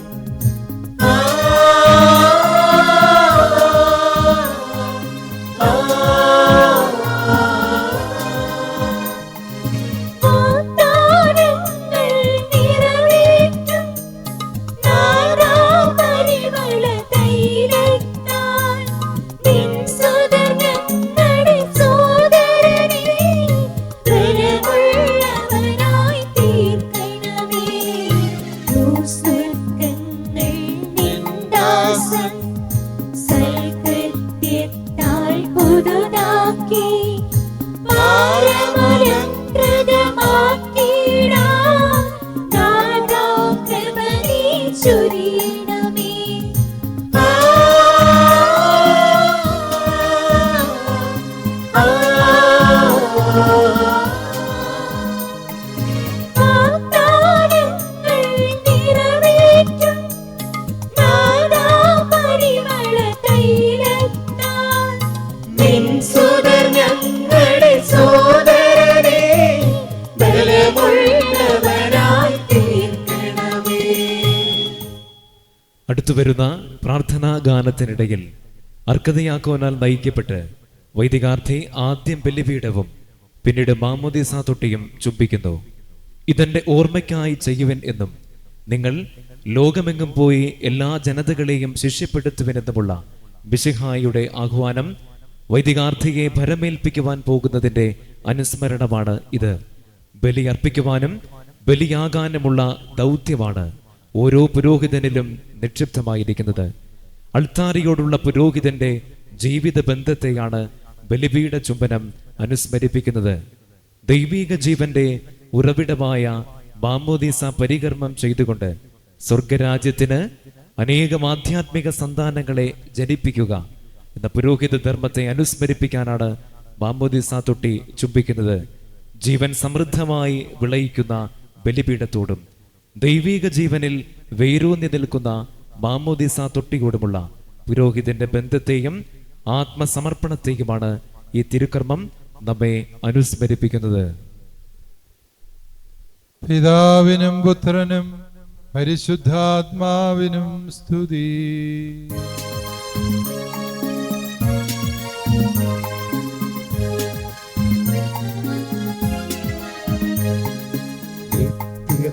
അടുത്തുവരുന്ന പ്രാർത്ഥനാ ഗാനത്തിനിടയിൽ അർക്കതയാക്കോനാൽ നയിക്കപ്പെട്ട് വൈദികാർത്ഥി ആദ്യം ബലിപീഠവും പിന്നീട് മാമോദീസ തൊട്ടിയും ചുംബിക്കുന്നു. ഇതെന്റെ ഓർമ്മയ്ക്കായി ചെയ്യുവൻ എന്നും നിങ്ങൾ ലോകമെങ്ങും പോയി എല്ലാ ജനതകളെയും ശിഷ്യപ്പെടുത്തുവനെന്നുമുള്ള മിശിഹായുടെ ആഹ്വാനം വൈദികാർത്ഥിയെ ഭരമേൽപ്പിക്കുവാൻ പോകുന്നതിന്റെ അനുസ്മരണമാണ് ഇത്. ബലിയർപ്പിക്കുവാനും ബലിയാകാനുമുള്ള ദൗത്യമാണ് ഓരോ പുരോഹിതനിലും നിക്ഷിപ്തമായിരിക്കുന്നത്. അൾത്താരിയോടുള്ള പുരോഹിതന്റെ ജീവിത ബന്ധത്തെയാണ് ബലിപീഠ ചുംബനം അനുസ്മരിപ്പിക്കുന്നത്. ദൈവിക ജീവന്റെ ഉറവിടമായ മാമോദീസ പരികർമ്മം ചെയ്തുകൊണ്ട് സ്വർഗരാജ്യത്തിന് അനേകം ആധ്യാത്മിക സന്താനങ്ങളെ ജനിപ്പിക്കുക, എന്ന പുരോഹിത ധർമ്മത്തെ അനുസ്മരിപ്പിക്കാനാണ് മാമോദീസ തൊട്ടി ചുംബിക്കുന്നത്. ജീവൻ സമൃദ്ധമായി വിളയിക്കുന്ന ബലിപീഠത്തോടും ദൈവിക ജീവനിൽ വേരൂന്നി നിൽക്കുന്ന മാമോദീസ തൊട്ടിയോടുമുള്ള പുരോഹിതന്റെ ബന്ധത്തെയും ആത്മസമർപ്പണത്തെയുമാണ് ഈ തിരുക്കർമ്മം നമ്മെ അനുസ്മരിപ്പിക്കുന്നത്. പിതാവിനും പുത്രനും പരിശുദ്ധാത്മാവിനും സ്തുതി.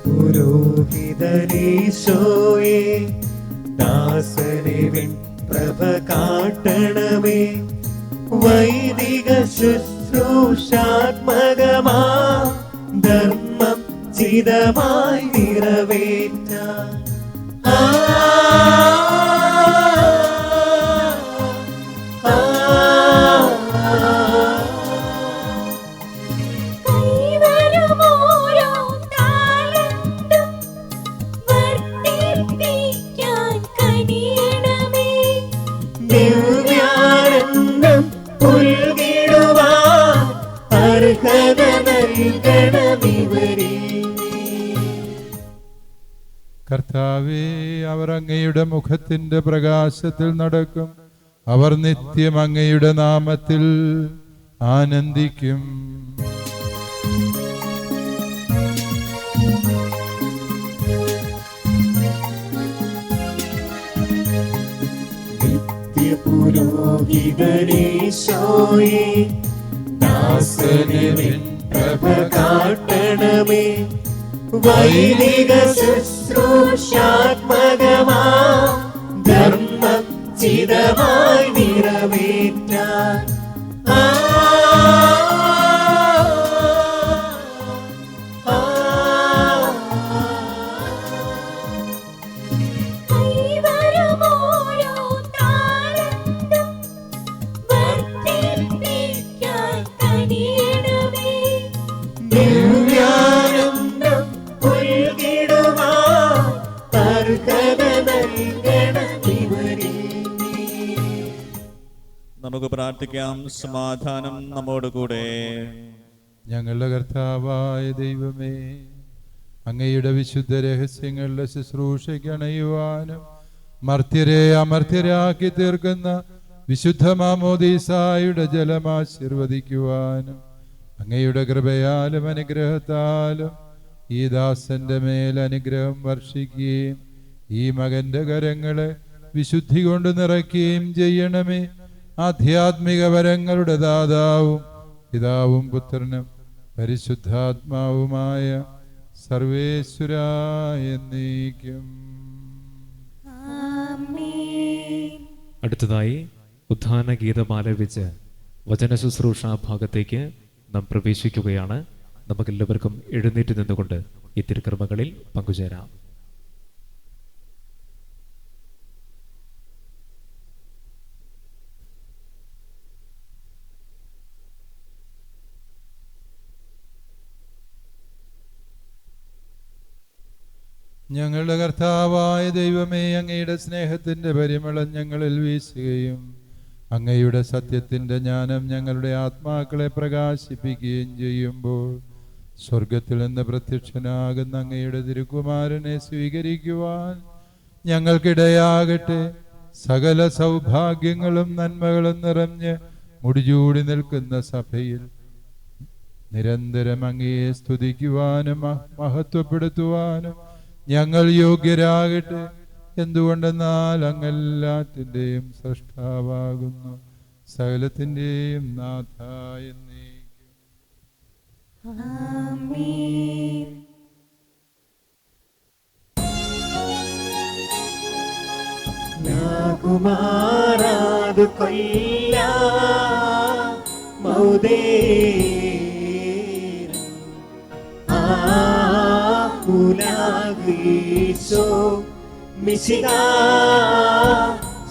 പുരോഹിതനീശോയെ ദാസനെ പ്രഭ കാട്ടണമേ, വൈദിക ശുശ്രൂഷാത്മകമാ ധർമ്മം ചിതമായി നിറവേറ്റാൻ. ദിവ്യാനന്ദം പുൽകിടുവാൻ അർഹത നൽകണമിവരെ. കർത്താവേ, അവർ അങ്ങയുടെ മുഖത്തിന്റെ പ്രകാശത്തിൽ നടക്കും. അവർ നിത്യം അങ്ങയുടെ നാമത്തിൽ ആനന്ദിക്കും. പുരോഹിതനീശോയെ ദാസനെ പ്രഭ കാട്ടണമേ, വൈദിക ശുശ്രൂഷാത്മകമാ ധർമ്മം ചിതമായി നിറവേറ്റാൻ. നമുക്ക് പ്രാർത്ഥിക്കാം. സമാധാനം നമ്മോടുകൂടെ. ഞങ്ങളുടെ കർത്താവായ ദൈവമേ, അങ്ങയുടെ വിശുദ്ധ രഹസ്യങ്ങളുടെ ശുശ്രൂഷയ്ക്ക് അണയുവാനും മർത്യരെ അമർത്യരാക്കി തീർക്കുന്ന വിശുദ്ധ മാമോദീസായുടെ ജലം ആശീർവദിക്കുവാനും അങ്ങയുടെ കൃപയാലും അനുഗ്രഹത്താലും ഈ ദാസന്റെ മേൽ അനുഗ്രഹം വർഷിക്കുകയും ഈ മകന്റെ കരങ്ങളെ വിശുദ്ധി കൊണ്ട് നിറയ്ക്കുകയും ചെയ്യണമേ. ആധ്യാത്മിക വരങ്ങളുടെ ദാതാവും പിതാവും പുത്രനും പരിശുദ്ധാത്മാവുമായ സർവേശ്വരായ എന്നേക്കും. അടുത്തതായി ഉദ്ധാന ഗീതം ആലപിച്ച് വചന ശുശ്രൂഷ ഭാഗത്തേക്ക് നാം പ്രവേശിക്കുകയാണ്. നമുക്കെല്ലാവർക്കും എഴുന്നേറ്റ് നിന്നുകൊണ്ട് ഈ തിരുക്കർമ്മങ്ങളിൽ പങ്കുചേരാം. ഞങ്ങളുടെ കർത്താവായ ദൈവമേ, അങ്ങയുടെ സ്നേഹത്തിന്റെ പരിമളം ഞങ്ങളിൽ വീശുകയും അങ്ങയുടെ സത്യത്തിന്റെ ജ്ഞാനം ഞങ്ങളുടെ ആത്മാക്കളെ പ്രകാശിപ്പിക്കുകയും ചെയ്യുമ്പോൾ സ്വർഗത്തിൽ നിന്ന് പ്രത്യക്ഷനാകുന്ന അങ്ങയുടെ തിരുക്കുമാരനെ സ്വീകരിക്കുവാൻ ഞങ്ങൾക്കിടയാകട്ടെ. സകല സൗഭാഗ്യങ്ങളും നന്മകളും നിറഞ്ഞ് മുടിചൂടി നിൽക്കുന്ന സഭയിൽ നിരന്തരം അങ്ങയെ സ്തുതിക്കുവാനും മഹത്വപ്പെടുത്തുവാനും ഞങ്ങൾ യോഗ്യരാകട്ടെ. എന്തുകൊണ്ടെന്നാൽ അങ്ങെല്ലാറ്റിൻ്റെയും സൃഷ്ടാവാകുന്നു, സകലത്തിൻ്റെയും നാഥ എന്നേക്കും. കുമാരാതു കൊല്ല മൗദേ ുലാഗീശോ മിശിക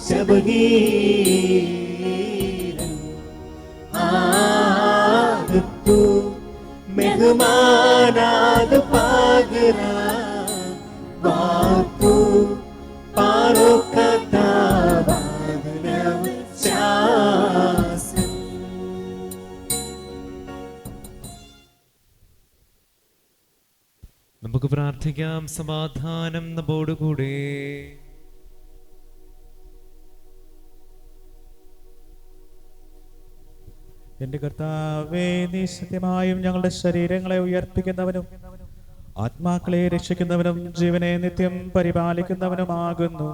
ശബഗീരൻ ആദത്തു മെഹ്മാനാദ് പാഗര വാത്തു പാരോക്കത്ത വാഗ്നവ ചാ നമുക്ക് പ്രാർത്ഥിക്കാം. സമാധാനം നമ്മോടുകൂടെ. എന്റെ കർത്താവേ, നീ സത്യമായും ഞങ്ങളുടെ ശരീരങ്ങളെ ഉയർപ്പിക്കുന്നവനും ആത്മാക്കളെ രക്ഷിക്കുന്നവനും ജീവനെ നിത്യം പരിപാലിക്കുന്നവനുമാകുന്നു.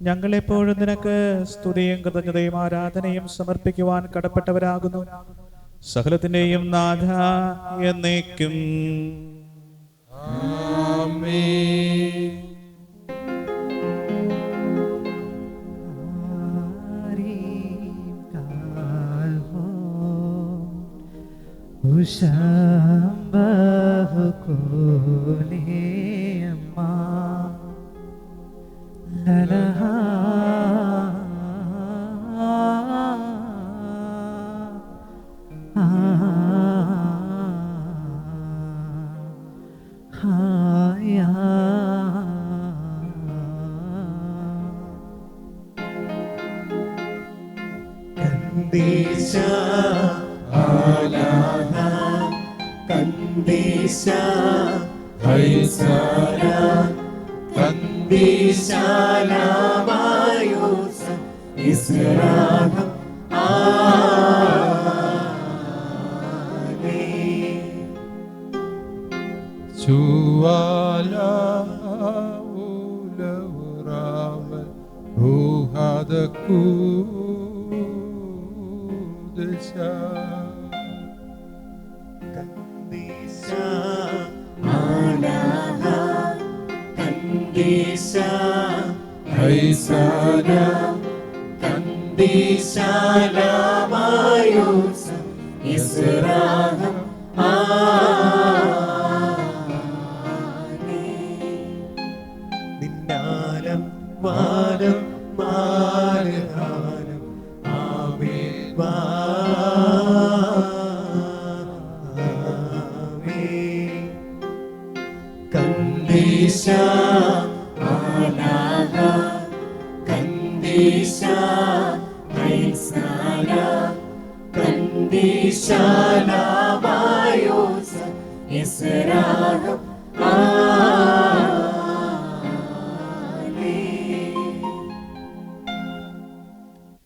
ഞങ്ങളെപ്പോഴും നിനക്ക് സ്തുതിയും കൃതജ്ഞതയും ആരാധനയും സമർപ്പിക്കുവാൻ കടപ്പെട്ടവരാകുന്നു. സകലത്തിന്റെയും നാഥ എന്നേക്കും.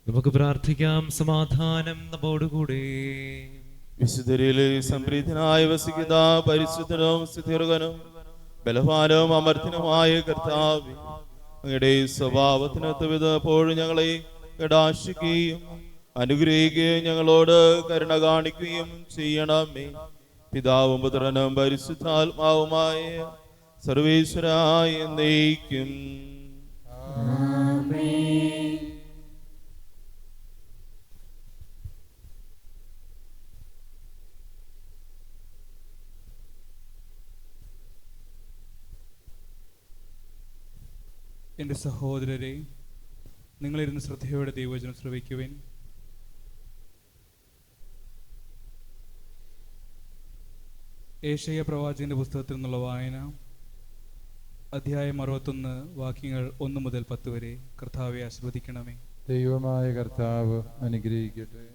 നമുക്ക് പ്രാർത്ഥിക്കാം. സമാധാനം നമ്മോടുകൂടെ. വിശുദ്ധരിലെ സംപ്രീതനായി വസിക്കുന്ന പരിശുദ്ധനും സ്ഥിതിർഗനും ബലവാനും അമർത്തിനുമായ കർത്താവേ, അങ്ങയുടെ സ്വഭാവത്തിനൊത്തവിധപ്പോഴും ഞങ്ങളെ കടാക്ഷിക്കുകയും അനുഗ്രഹിക്കുകയും ഞങ്ങളോട് കരുണ കാണിക്കുകയും ചെയ്യണമേ. പിതാവും പുത്രനും പരിശുദ്ധാത്മാവുമായ സർവേശ്വരായ എന്നേക്കും. എൻ്റെ സഹോദരരെ, നിങ്ങളിരുന്ന് ശ്രദ്ധയോടെ ദൈവവചനം ശ്രവിക്കുവിൻ. ഏശയ്യാ പ്രവാചകന്റെ പുസ്തകത്തിൽ നിന്നുള്ള വായന, അധ്യായം 61, വാക്യങ്ങൾ 1 മുതൽ 10 വരെ. കർത്താവെ ആശീർവദിക്കണമേ. ദൈവമായ കർത്താവ് അനുഗ്രഹിക്കട്ടെ.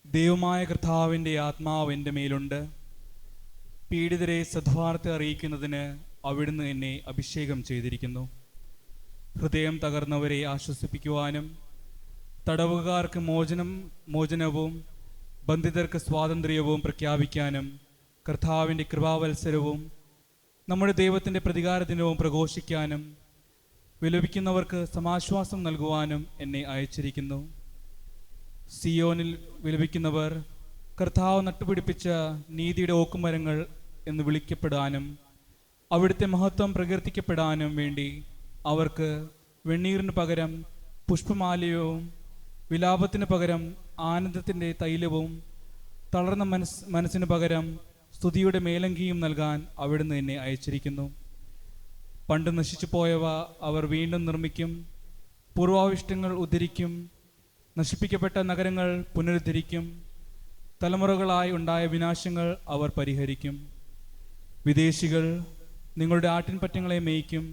ദൈവമായ കർത്താവിൻ്റെ ആത്മാവ് എൻ്റെ മേലുണ്ട്. പീഡിതരെ സദ്വാർത്ത അറിയിക്കുന്നതിന് അവിടുന്ന് എന്നെ അഭിഷേകം ചെയ്തിരിക്കുന്നു. ഹൃദയം തകർന്നവരെ ആശ്വസിപ്പിക്കുവാനും തടവുകാർക്ക് മോചനവും ബന്ധിതർക്ക് സ്വാതന്ത്ര്യവും പ്രഖ്യാപിക്കാനും കർത്താവിൻ്റെ കൃപാവത്സരവും നമ്മുടെ ദൈവത്തിൻ്റെ പ്രതികാര ദിനവും പ്രഘോഷിക്കാനും വിലപിക്കുന്നവർക്ക് സമാശ്വാസം നൽകുവാനും എന്നെ അയച്ചിരിക്കുന്നു. സിയോനിൽ വിലപിക്കുന്നവർ കർത്താവ് നട്ടുപിടിപ്പിച്ച നീതിയുടെ ഓക്കുമരങ്ങൾ എന്ന് വിളിക്കപ്പെടാനും അവിടുത്തെ മഹത്വം പ്രകീർത്തിക്കപ്പെടാനും വേണ്ടി അവർക്ക് വെണ്ണീറിന് പകരം പുഷ്പമാലയവും വിലാപത്തിന് പകരം ആനന്ദത്തിൻ്റെ തൈലവും തളർന്ന മനസ്സിന് പകരം സ്തുതിയുടെ മേലങ്കിയും നൽകാൻ അവിടുന്ന് എന്നെ അയച്ചിരിക്കുന്നു. പണ്ട് നശിച്ചു പോയവ അവർ വീണ്ടും നിർമ്മിക്കും, പൂർവാവിഷ്ടങ്ങൾ ഉദ്ധരിക്കും, നശിപ്പിക്കപ്പെട്ട നഗരങ്ങൾ പുനരുദ്ധരിക്കും, തലമുറകളായി ഉണ്ടായ വിനാശങ്ങൾ അവർ പരിഹരിക്കും. വിദേശികൾ നിങ്ങളുടെ ആട്ടിൻപറ്റങ്ങളെ മേയ്ക്കും,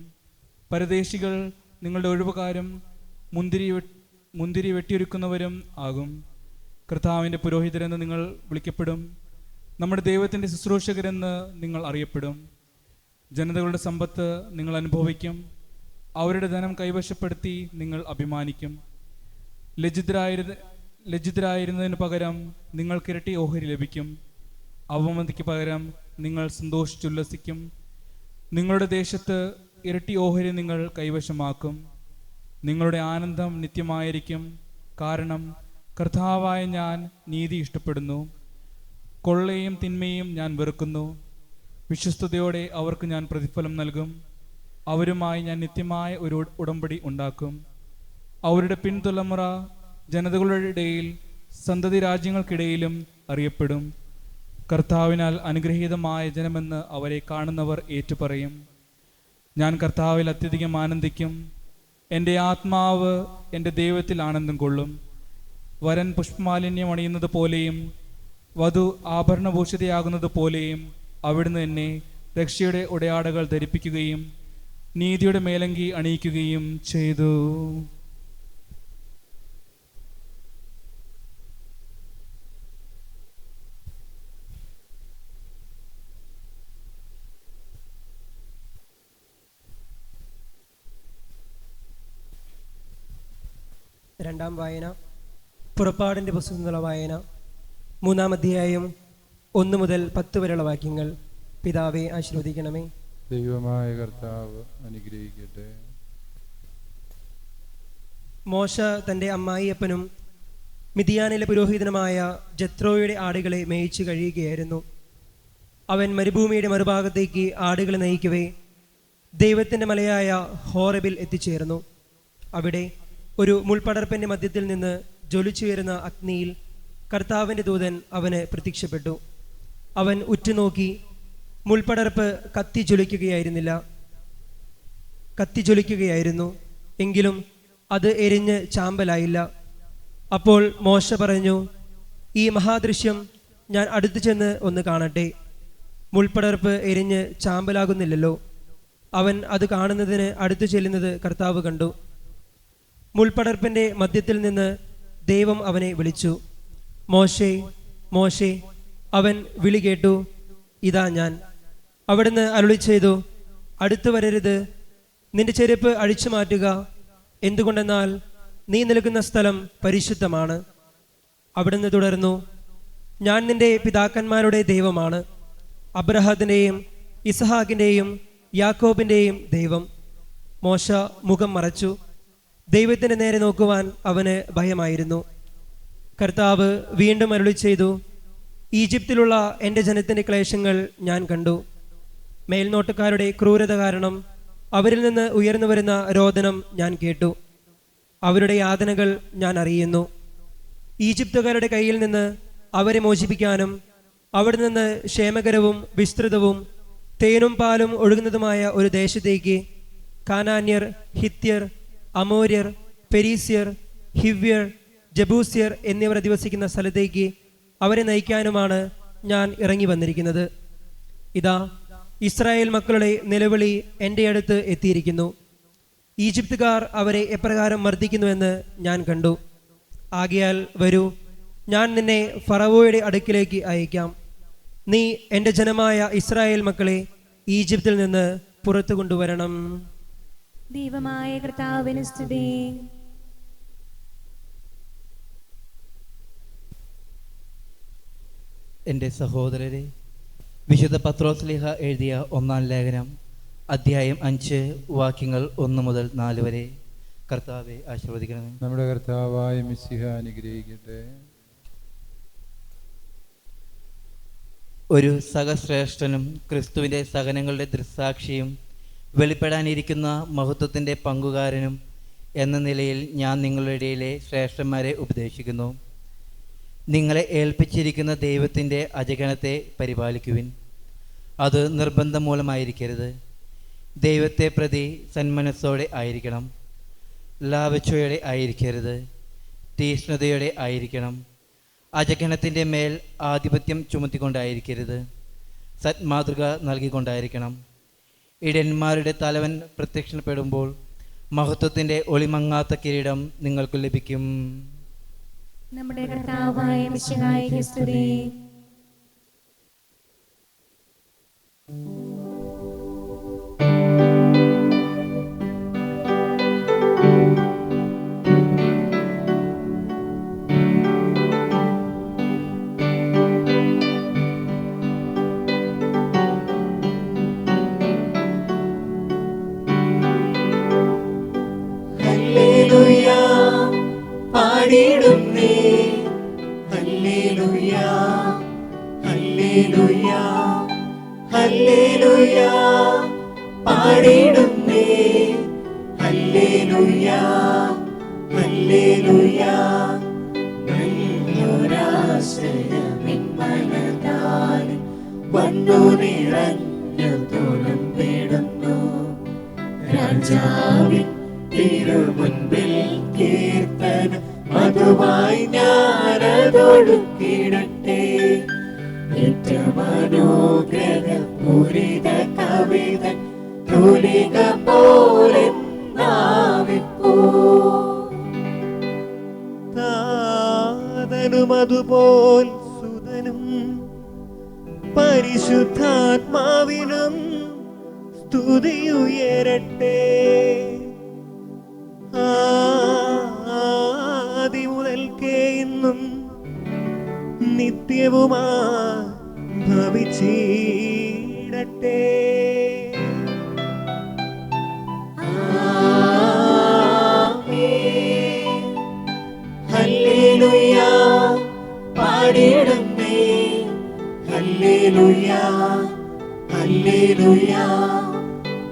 പരദേശികൾ നിങ്ങളുടെ ഒഴിവുകാരും മുന്തിരി വെട്ടിയൊരുക്കുന്നവരും ആകും. കർത്താവിൻ്റെ പുരോഹിതരെന്ന് നിങ്ങൾ വിളിക്കപ്പെടും. നമ്മുടെ ദൈവത്തിൻ്റെ ശുശ്രൂഷകരെന്ന് നിങ്ങൾ അറിയപ്പെടും. ജനതകളുടെ സമ്പത്ത് നിങ്ങൾ അനുഭവിക്കും. അവരുടെ ധനം കൈവശപ്പെടുത്തി നിങ്ങൾ അഭിമാനിക്കും. ലജ്ജിതരായിരുന്നതിന് പകരം നിങ്ങൾക്ക് ഇരട്ടി ഓഹരി ലഭിക്കും. അവമതിക്ക് പകരം നിങ്ങൾ സന്തോഷിച്ചുല്ലസിക്കും. നിങ്ങളുടെ ദേശത്ത് ഇരട്ടി ഓഹരി നിങ്ങൾ കൈവശമാക്കും. നിങ്ങളുടെ ആനന്ദം നിത്യമായിരിക്കും. കാരണം കർത്താവായ ഞാൻ നീതി ഇഷ്ടപ്പെടുന്നു. കൊള്ളയും തിന്മയും ഞാൻ വെറുക്കുന്നു. വിശ്വസ്തയോടെ അവർക്ക് ഞാൻ പ്രതിഫലം നൽകും. അവരുമായി ഞാൻ നിത്യമായ ഒരു ഉടമ്പടി ഉണ്ടാക്കും. അവരുടെ പിൻതലമുറ ജനതകളുടെ ഇടയിൽ സന്തതി രാജ്യങ്ങൾക്കിടയിലും അറിയപ്പെടും. കർത്താവിനാൽ അനുഗ്രഹീതമായ ജനമെന്ന് അവരെ കാണുന്നവർ ഏറ്റുപറയും. ഞാൻ കർത്താവിൽ അത്യധികം ആനന്ദിക്കും. എൻ്റെ ആത്മാവ് എൻ്റെ ദൈവത്തിൽ ആനന്ദം കൊള്ളും. വരൻ പുഷ്പമാലിന്യം അണിയുന്നത് പോലെയും വധു ആഭരണഭൂഷിതയാകുന്നത് പോലെയും അവിടുന്ന് എന്നെ രക്ഷയുടെ ഉടയാടകൾ ധരിപ്പിക്കുകയും നീതിയുടെ മേലങ്കി അണിയിക്കുകയും ചെയ്തു. രണ്ടാം വായന പുറപ്പാടിൻ്റെ പുസ്തകത്തിലുള്ള വായന 3-ാം അധ്യായം 1 മുതൽ 10 വരെയുള്ള വാക്യങ്ങൾ. പിതാവെ ആശീർവദിക്കണമേ. ദൈവമായ കർത്താവ് അനുഗ്രഹിക്കട്ടെ. മോശ തൻ്റെ അമ്മായിയപ്പനും മിദിയാനിലെ പുരോഹിതനുമായ ജത്രോയുടെ ആടുകളെ മേയിച്ചു കഴിയുകയായിരുന്നു. അവൻ മരുഭൂമിയുടെ മറുഭാഗത്തേക്ക് ആടുകളെ നയിക്കവേ ദൈവത്തിൻ്റെ മലയായ ഹോറബിൽ എത്തിച്ചേർന്നു. അവിടെ ഒരു മുൾപടർപ്പിൻ്റെ മധ്യത്തിൽ നിന്ന് ജ്വലിച്ചുയരുന്ന അഗ്നിയിൽ കർത്താവിൻ്റെ ദൂതൻ അവന് പ്രത്യക്ഷപ്പെട്ടു. അവൻ ഉറ്റുനോക്കി. മുൾപടർപ്പ് കത്തിജ്വലിക്കുകയായിരുന്നു. എങ്കിലും അത് എരിഞ്ഞ് ചാമ്പലായില്ല. അപ്പോൾ മോശ പറഞ്ഞു, ഈ മഹാദൃശ്യം ഞാൻ അടുത്തു ചെന്ന് ഒന്ന് കാണട്ടെ. മുൾപടർപ്പ് എരിഞ്ഞ് ചാമ്പലാകുന്നില്ലല്ലോ. അവൻ അത് കാണുന്നതിന് അടുത്തു ചെല്ലുന്നത് കർത്താവ് കണ്ടു. മുൾപടർപ്പിൻ്റെ മധ്യത്തിൽ നിന്ന് ദൈവം അവനെ വിളിച്ചു, മോശേ, മോശേ. അവൻ വിളി കേട്ടു, ഇതാ ഞാൻ. അവിടുന്ന് അരുളി ചെയ്തു, അടുത്തു വരരുത്. നിന്റെ ചെരുപ്പ് അഴിച്ചു മാറ്റുക. എന്തുകൊണ്ടെന്നാൽ നീ നിൽക്കുന്ന സ്ഥലം പരിശുദ്ധമാണ്. അവിടുന്ന് തുടർന്നു, ഞാൻ നിന്റെ പിതാക്കന്മാരുടെ ദൈവമാണ്, അബ്രഹാത്തിൻ്റെയും ഇസഹാക്കിൻ്റെയും യാക്കോബിൻ്റെയും ദൈവം. മോശ മുഖം മറച്ചു. ദൈവത്തിൻ്റെ നേരെ നോക്കുവാൻ അവന് ഭയമായിരുന്നു. കർത്താവ് വീണ്ടും അരുളി ചെയ്തു, ഈജിപ്തിലുള്ള എൻ്റെ ജനത്തിൻ്റെ ക്ലേശങ്ങൾ ഞാൻ കണ്ടു. മേൽനോട്ടക്കാരുടെ ക്രൂരത കാരണം അവരിൽ നിന്ന് ഉയർന്നു വരുന്ന രോദനം ഞാൻ കേട്ടു. അവരുടെ യാതനകൾ ഞാൻ അറിയുന്നു. ഈജിപ്തുകാരുടെ കയ്യിൽ നിന്ന് അവരെ മോചിപ്പിക്കാനും അവിടെ നിന്ന് ക്ഷേമകരവും വിസ്തൃതവും തേനും പാലും ഒഴുകുന്നതുമായ ഒരു ദേശത്തേക്ക് കാനാന്യർ, ഹിത്യർ, അമോര്യർ, പെരീസ്യർ, ഹിവ്യർ, ജബൂസ്യർ എന്നിവർ അധിവസിക്കുന്ന സ്ഥലത്തേക്ക് അവരെ നയിക്കാനുമാണ് ഞാൻ ഇറങ്ങി വന്നിരിക്കുന്നത്. ഇതാ, ഇസ്രായേൽ മക്കളുടെ നിലവിളി എൻ്റെ അടുത്ത് എത്തിയിരിക്കുന്നു. ഈജിപ്തുകാർ അവരെ എപ്രകാരം മർദ്ദിക്കുന്നുവെന്ന് ഞാൻ കണ്ടു. ആകയാൽ വരൂ, ഞാൻ നിന്നെ ഫറവോയുടെ അടുക്കിലേക്ക് അയക്കാം. നീ എൻ്റെ ജനമായ ഇസ്രായേൽ മക്കളെ ഈജിപ്തിൽ നിന്ന് പുറത്തു കൊണ്ടുവരണം. ദൈവമായ കർത്താവിന് സ്തുതി. എൻ്റെ സഹോദരരെ, വിശുദ്ധ പത്രോസ്ലീഹ എഴുതിയ 1-ാം ലേഖനം അധ്യായം 5 വാക്യങ്ങൾ 1 മുതൽ 4 വരെ. കർത്താവെ ആശീർവദിക്കണമേ. നമ്മുടെ കർത്താവായ മിശിഹ അനുഗ്രഹിക്കട്ടെ. ഒരു സഹശ്രേഷ്ഠനും ക്രിസ്തുവിൻ്റെ സഹനങ്ങളുടെ ദൃക്സാക്ഷിയും വെളിപ്പെടാനിരിക്കുന്ന മഹത്വത്തിൻ്റെ പങ്കുകാരനും എന്ന നിലയിൽ ഞാൻ നിങ്ങളുടെ ഇടയിലെ ശ്രേഷ്ഠന്മാരെ ഉപദേശിക്കുന്നു. നിങ്ങളെ ഏൽപ്പിച്ചിരിക്കുന്ന ദൈവത്തിൻ്റെ അജഗണത്തെ പരിപാലിക്കുവിൻ. അത് നിർബന്ധം മൂലമായിരിക്കരുത്. ദൈവത്തെ പ്രതി സന്മനസ്സോടെ ആയിരിക്കണം. ലാഭച്ചോടെ ആയിരിക്കരുത്. തീഷ്ണതയോടെ ആയിരിക്കണം. അജഗണത്തിൻ്റെ മേൽ ആധിപത്യം ചുമത്തിക്കൊണ്ടായിരിക്കരുത്. സന്മാതൃക നൽകിക്കൊണ്ടായിരിക്കണം. ഇടയന്മാരുടെ തലവൻ പ്രത്യക്ഷപ്പെടുമ്പോൾ മഹത്വത്തിൻ്റെ ഒളിമങ്ങാത്ത കിരീടം നിങ്ങൾക്ക് ലഭിക്കും. നമ്മുടെ കർത്താവായ മിശിഹായിക്ക് സ്തുതി. ഹല്ലേലൂയ പാടിടുന്നേ ഹല്ലേലൂയ ഹല്ലേലൂയ ഹല്ലേലൂയ പാടിടുന്നേ ഹല്ലേലൂയ ഹല്ലേലൂയ നല്ലൊരാശ്രയമിൻ മനതാൽ വന്നു നിറഞ്ഞു തുളുമ്പിടുന്നു രാജാവിൻ തിരുമുൻപിൽ കീർത്തന മധുവായി ഞാനതൊഴുക്കിടട്ടെ ഏറ്റമനുഗ്രഹ പൂരിത കവിത തൂലിക പോലെ നാവിപ്പോ താതനും അതുപോൽ സുതനും പരിശുദ്ധാത്മാവിനും സ്തുതിയുയരട്ടെ ആദി മുതൽക്കേ ഇന്നും നിത്യവുമാ ഭവിച്ചിടട്ടെ. ഹല്ലേലൂയ പാടിടുന്നേ ഹല്ലേലൂയ ഹല്ലേലൂയ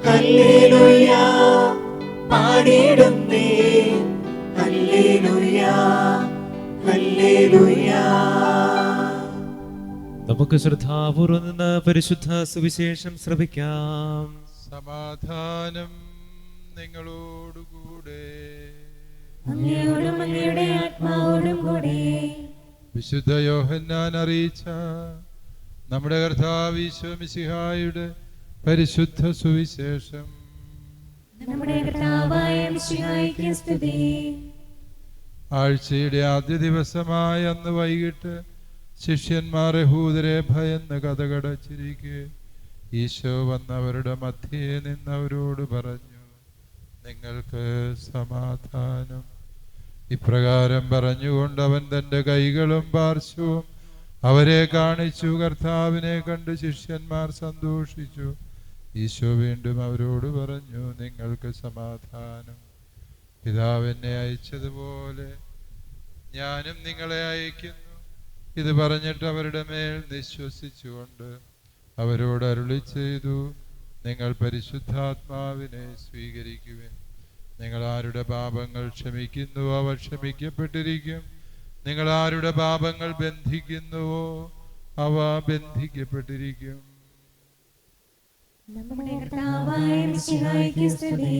ഹല്ലേലൂയ പാടിടുന്നേ ഹല്ലേലൂയ ഹല്ലേലൂയ. നമുക്ക് ശ്രദ്ധാപൂർവം നിന്ന് പരിശുദ്ധ സുവിശേഷം ശ്രവിക്കാം. സമാധാനം നിങ്ങളോടുകൂടെ. അങ്ങയോടും അങ്ങയുടെ ആത്മാവോടും കൂടെ. വിശുദ്ധ യോഹന്നാൻ അറിയിച്ച നമ്മുടെ കർത്താവ് ഈശോ മിശിഹായുടെ പരിശുദ്ധ സുവിശേഷം. നമ്മുടെ കർത്താവായ മിശിഹായ്ക്ക് സ്തുതി. ആഴ്ചയുടെ ആദ്യ ദിവസമായ അന്ന് വൈകിട്ട് ശിഷ്യന്മാർ യഹൂദരെ ഭയന്ന് കതകടച്ചിരിക്കെ ഈശോ വന്നവരുടെ മധ്യേ നിന്നവരോട് പറഞ്ഞു, നിങ്ങൾക്ക് സമാധാനം. ഇപ്രകാരം പറഞ്ഞുകൊണ്ട് അവൻ തൻ്റെ കൈകളും പാർശ്വവും അവരെ കാണിച്ചു. കർത്താവിനെ കണ്ട് ശിഷ്യന്മാർ സന്തോഷിച്ചു. ഈശോ വീണ്ടും അവരോട് പറഞ്ഞു, നിങ്ങൾക്ക് സമാധാനം. പിതാവ് എന്നെ അയച്ചതുപോലെ ഞാനും നിങ്ങളെ അയക്കുന്നു. ഇത് പറഞ്ഞിട്ട് അവരുടെ മേൽ നിശ്വസിച്ചുകൊണ്ട് അവരോട് അരുളി ചെയ്തു, നിങ്ങൾ പരിശുദ്ധാത്മാവിനെ സ്വീകരിക്കുവിൻ. നിങ്ങൾ ആരുടെ പാപങ്ങൾ ക്ഷമിക്കുന്നുവോ അവ ക്ഷമിക്കപ്പെട്ടിരിക്കും. നിങ്ങൾ ആരുടെ പാപങ്ങൾ ബന്ധിക്കുന്നുവോ അവ ബന്ധിക്കപ്പെട്ടിരിക്കും. നമ്മുടെ കർത്താവായ മിശിഹായ്ക്ക് സ്തുതി.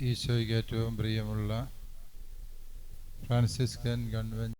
ഈശോയ്ക്ക് ഏറ്റവും പ്രിയമുള്ള ഫ്രാൻസിസ്കൻ കൺവെൻഷൻ